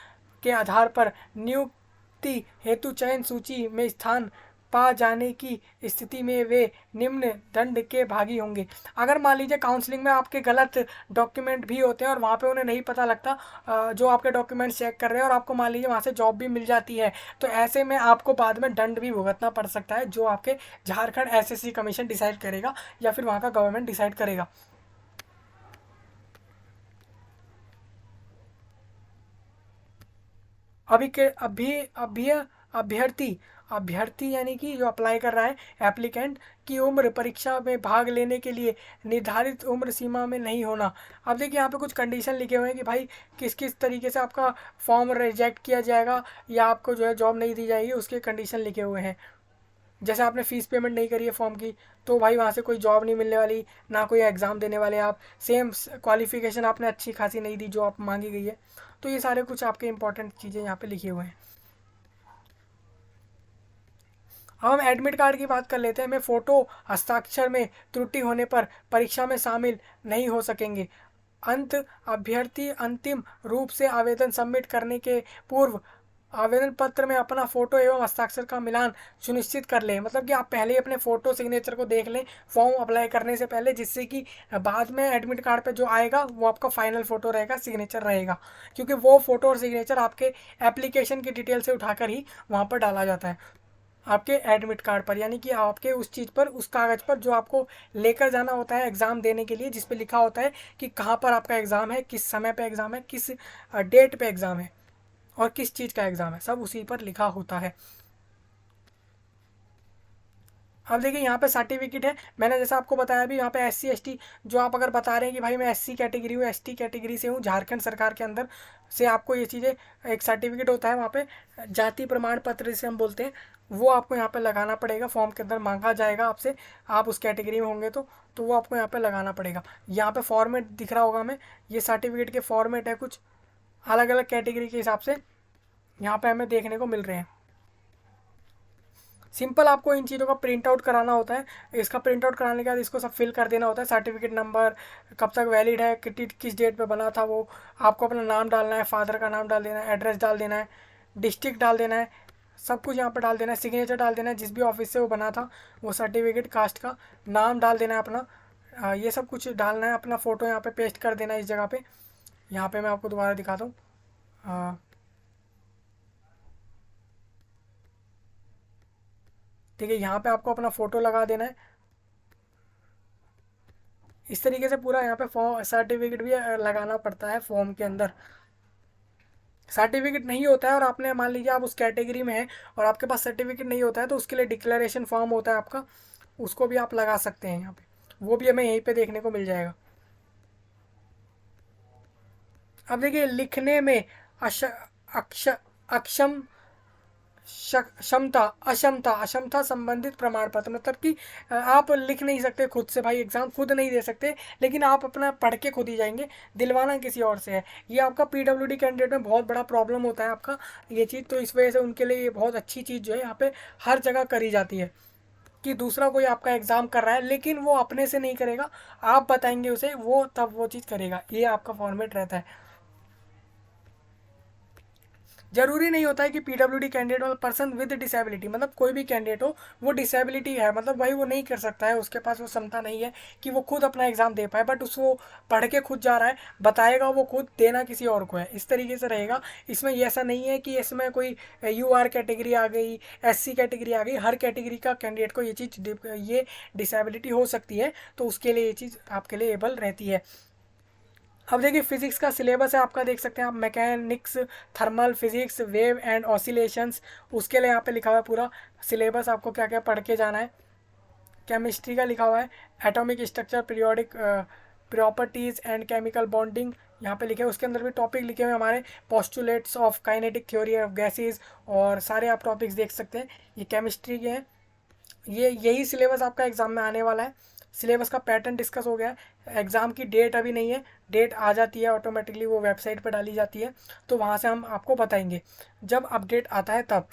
के आधार पर नियुक्ति हेतु चयन सूची में स्थान पा जाने की स्थिति में वे निम्न दंड के भागी होंगे। अगर मान लीजिए काउंसलिंग में आपके गलत डॉक्यूमेंट भी होते हैं और वहाँ पे उन्हें नहीं पता लगता, जो आपके डॉक्यूमेंट चेक कर रहे हैं, और आपको मान लीजिए वहाँ से जॉब भी मिल जाती है, तो ऐसे में आपको बाद में दंड भी भुगतना पड़ सकता है, जो आपके झारखंड SSC कमीशन डिसाइड करेगा या फिर वहाँ का गवर्नमेंट डिसाइड करेगा। अभी अभ्यर्थी अभ्यर्थी यानी कि जो अप्लाई कर रहा है, एप्लीकेंट की उम्र परीक्षा में भाग लेने के लिए निर्धारित उम्र सीमा में नहीं होना। अब देखिए यहाँ पे कुछ कंडीशन लिखे हुए हैं कि भाई किस किस तरीके से आपका फॉर्म रिजेक्ट किया जाएगा या आपको जो है जॉब नहीं दी जाएगी, उसके कंडीशन लिखे हुए हैं। जैसे आपने फ़ीस पेमेंट नहीं करी है फॉर्म की, तो भाई वहाँ से कोई जॉब नहीं मिलने वाली, ना कोई एग्ज़ाम देने वाले आप। सेम क्वालिफिकेशन आपने अच्छी खासी नहीं दी जो आप मांगी गई है। तो ये सारे कुछ आपके इंपॉर्टेंट चीज़ें यहाँ पे लिखे हुए हैं। अब हम एडमिट कार्ड की बात कर लेते हैं। हमें फ़ोटो हस्ताक्षर में त्रुटि होने पर परीक्षा में शामिल नहीं हो सकेंगे। अभ्यर्थी अंतिम रूप से आवेदन सबमिट करने के पूर्व आवेदन पत्र में अपना फ़ोटो एवं हस्ताक्षर का मिलान सुनिश्चित कर लें। मतलब कि आप पहले ही अपने फ़ोटो सिग्नेचर को देख लें फॉर्म अप्लाई करने से पहले, जिससे कि बाद में एडमिट कार्ड पे जो आएगा वो आपका फाइनल फ़ोटो रहेगा, सिग्नेचर रहेगा। क्योंकि वो फ़ोटो और सिग्नेचर आपके एप्लीकेशन की डिटेल से उठाकर ही वहाँ पर डाला जाता है, आपके एडमिट कार्ड पर, यानी कि आपके उस चीज़ पर, उस कागज़ पर जो आपको लेकर जाना होता है एग्ज़ाम देने के लिए, जिस पे लिखा होता है कि कहाँ पर आपका एग्ज़ाम है, किस समय पे एग्ज़ाम है, किस डेट पे एग्ज़ाम है और किस चीज़ का एग्ज़ाम है, सब उसी पर लिखा होता है। अब देखिए यहाँ पे सर्टिफिकेट है। मैंने जैसा आपको बताया भी, यहाँ पे SC ST जो आप अगर बता रहे हैं कि भाई मैं SC कैटेगरी हूँ, ST कैटेगरी से हूँ, झारखंड सरकार के अंदर से आपको ये चीज़ें, एक सर्टिफिकेट होता है वहाँ पे, जाति प्रमाण पत्र जिसे हम बोलते हैं, वो आपको यहाँ पे लगाना पड़ेगा। फॉर्म के अंदर मांगा जाएगा आपसे, आप उस कैटेगरी में होंगे तो वो आपको यहाँ पर लगाना पड़ेगा। यहाँ पर फॉर्मेट दिख रहा होगा हमें, ये सर्टिफिकेट के फॉर्मेट है, कुछ अलग अलग कैटेगरी के हिसाब से यहाँ पर हमें देखने को मिल रहे हैं। सिंपल आपको इन चीज़ों का प्रिंट आउट कराना होता है। इसका प्रिंट आउट कराने के बाद इसको सब फिल कर देना होता है। सर्टिफिकेट नंबर, कब तक वैलिड है, किस डेट पे बना था, वो आपको अपना नाम डालना है, फादर का नाम डाल देना है, एड्रेस डाल देना है, डिस्ट्रिक्ट डाल देना है, सब कुछ यहाँ पर डाल देना है, सिग्नेचर डाल देना है, जिस भी ऑफिस से वो बना था वो सर्टिफिकेट, कास्ट का नाम डाल देना है अपना, ये सब कुछ डालना है, अपना फ़ोटो यहाँ पे पेस्ट कर देना है इस जगह पे। यहाँ पे मैं आपको दोबारा दिखाता हूँ। ठीक है, यहाँ पे आपको अपना फ़ोटो लगा देना है। इस तरीके से पूरा यहाँ पे फॉर्म सर्टिफिकेट भी लगाना पड़ता है फॉर्म के अंदर। सर्टिफिकेट नहीं होता है और आपने मान लीजिए आप उस कैटेगरी में हैं और आपके पास सर्टिफिकेट नहीं होता है, तो उसके लिए डिक्लेरेशन फॉर्म होता है आपका, उसको भी आप लगा सकते हैं यहाँ पे। वो भी हमें यहीं पे देखने को मिल जाएगा। अब देखिए, लिखने में अश अक्ष अक्षम क्षमता अक्षमता अक्षमता संबंधित प्रमाण पत्र, मतलब कि आप लिख नहीं सकते खुद से भाई, एग्ज़ाम खुद नहीं दे सकते, लेकिन आप अपना पढ़ के खुद ही जाएंगे, दिलवाना किसी और से है। ये आपका पीडब्ल्यूडी कैंडिडेट में बहुत बड़ा प्रॉब्लम होता है आपका ये चीज़, तो इस वजह से उनके लिए ये बहुत अच्छी चीज़ जो है यहाँ पे हर जगह करी जाती है कि दूसरा कोई आपका एग्ज़ाम कर रहा है लेकिन वो अपने से नहीं करेगा, आप बताएंगे उसे, वो तब वो चीज़ करेगा। ये आपका फॉर्मेट रहता है। जरूरी नहीं होता है कि पीडब्ल्यूडी कैंडिडेट वाला पर्सन विद डिसेबिलिटी, मतलब कोई भी कैंडिडेट हो, वो डिसेबिलिटी है, मतलब भाई वो नहीं कर सकता है, उसके पास वो क्षमता नहीं है कि वो खुद अपना एग्जाम दे पाए, बट उसको पढ़ के खुद जा रहा है, बताएगा वो खुद, देना किसी और को है, इस तरीके से रहेगा। इसमें ऐसा नहीं है कि इसमें कोई यूआर कैटेगरी आ गई, एससी कैटेगरी आ गई, हर कैटेगरी का कैंडिडेट को ये चीज़, ये डिसेबिलिटी हो सकती है, तो उसके लिए ये चीज़ आपके लिए एबल रहती है। अब देखिए, फिजिक्स का सिलेबस है आपका, देख सकते हैं आप, mechanics, thermal physics, wave and oscillations, उसके लिए यहाँ पे लिखा हुआ है पूरा सिलेबस, आपको क्या क्या पढ़ के जाना है। केमिस्ट्री का लिखा हुआ है, atomic structure, periodic properties and chemical bonding, यहाँ पे लिखे हैं। उसके अंदर भी टॉपिक लिखे हुए हमारे, postulates of kinetic theory of gases, और सारे आप टॉपिक्स देख सकते हैं, ये केमिस्ट्री के हैं। ये यही सिलेबस आपका एग्ज़ाम में आने वाला है। सिलेबस का पैटर्न डिस्कस हो गया है, एग्ज़ाम की डेट अभी नहीं है, डेट आ जाती है ऑटोमेटिकली, वो वेबसाइट पर डाली जाती है, तो वहाँ से हम आपको बताएंगे जब अपडेट आता है तब।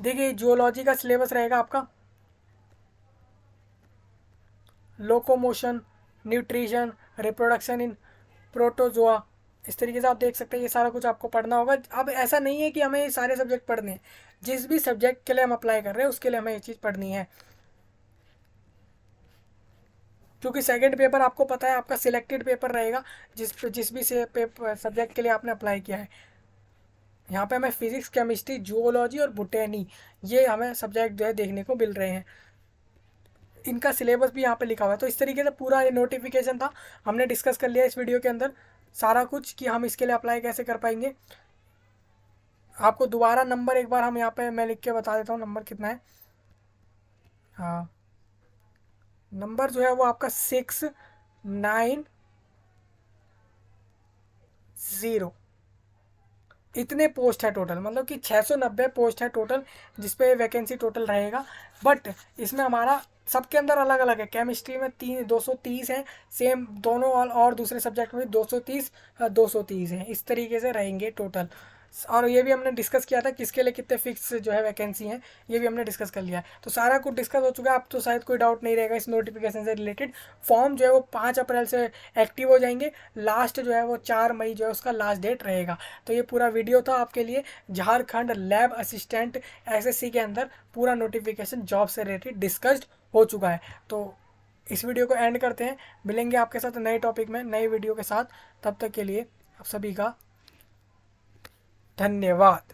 देखिए, जियोलॉजी का सिलेबस रहेगा आपका, locomotion, nutrition, reproduction in protozoa, इस तरीके से आप देख सकते हैं, ये सारा कुछ आपको पढ़ना होगा। अब ऐसा नहीं है कि हमें ये सारे सब्जेक्ट पढ़ने हैं, जिस भी सब्जेक्ट के लिए हम अप्लाई कर रहे हैं उसके लिए हमें ये चीज़ पढ़नी है, क्योंकि सेकंड पेपर आपको पता है आपका सिलेक्टेड पेपर रहेगा, जिस भी से पेपर सब्जेक्ट के लिए आपने अप्लाई किया है। यहाँ पे हमें फिजिक्स, केमिस्ट्री, जूलॉजी और बोटेनी, ये हमें सब्जेक्ट जो है देखने को मिल रहे हैं। इनका सिलेबस भी यहाँ पे लिखा हुआ है। तो इस तरीके से पूरा ये नोटिफिकेशन था, हमने डिस्कस कर लिया इस वीडियो के अंदर सारा कुछ कि हम इसके लिए अप्लाई कैसे कर पाएंगे। आपको दोबारा नंबर एक बार हम यहाँ पे मैं लिख के बता देता हूँ, नंबर कितना है। हाँ, नंबर जो है वो आपका 690, इतने पोस्ट है टोटल, मतलब कि 690 पोस्ट है टोटल, जिसपे वैकेंसी टोटल रहेगा। बट इसमें हमारा सबके अंदर अलग अलग है, केमिस्ट्री में 230 है, सेम दोनों और दूसरे सब्जेक्ट में 230 230 हैं, इस तरीके से रहेंगे टोटल। और ये भी हमने डिस्कस किया था किसके लिए कितने फिक्स जो है वैकेंसी हैं, ये भी हमने डिस्कस कर लिया है। तो सारा कुछ डिस्कस हो चुका है, अब तो शायद कोई डाउट नहीं रहेगा इस नोटिफिकेशन से रिलेटेड। फॉर्म जो है वो 5 अप्रैल से एक्टिव हो जाएंगे, लास्ट जो है वो 4 मई जो है उसका लास्ट डेट रहेगा। तो ये पूरा वीडियो था आपके लिए, झारखंड लैब असिस्टेंट एसएससी के अंदर पूरा नोटिफिकेशन जॉब से रिलेटेड डिस्कस्ड हो चुका है। तो इस वीडियो को एंड करते हैं, मिलेंगे आपके साथ नए टॉपिक में नए वीडियो के साथ, तब तक के लिए आप सभी का धन्यवाद।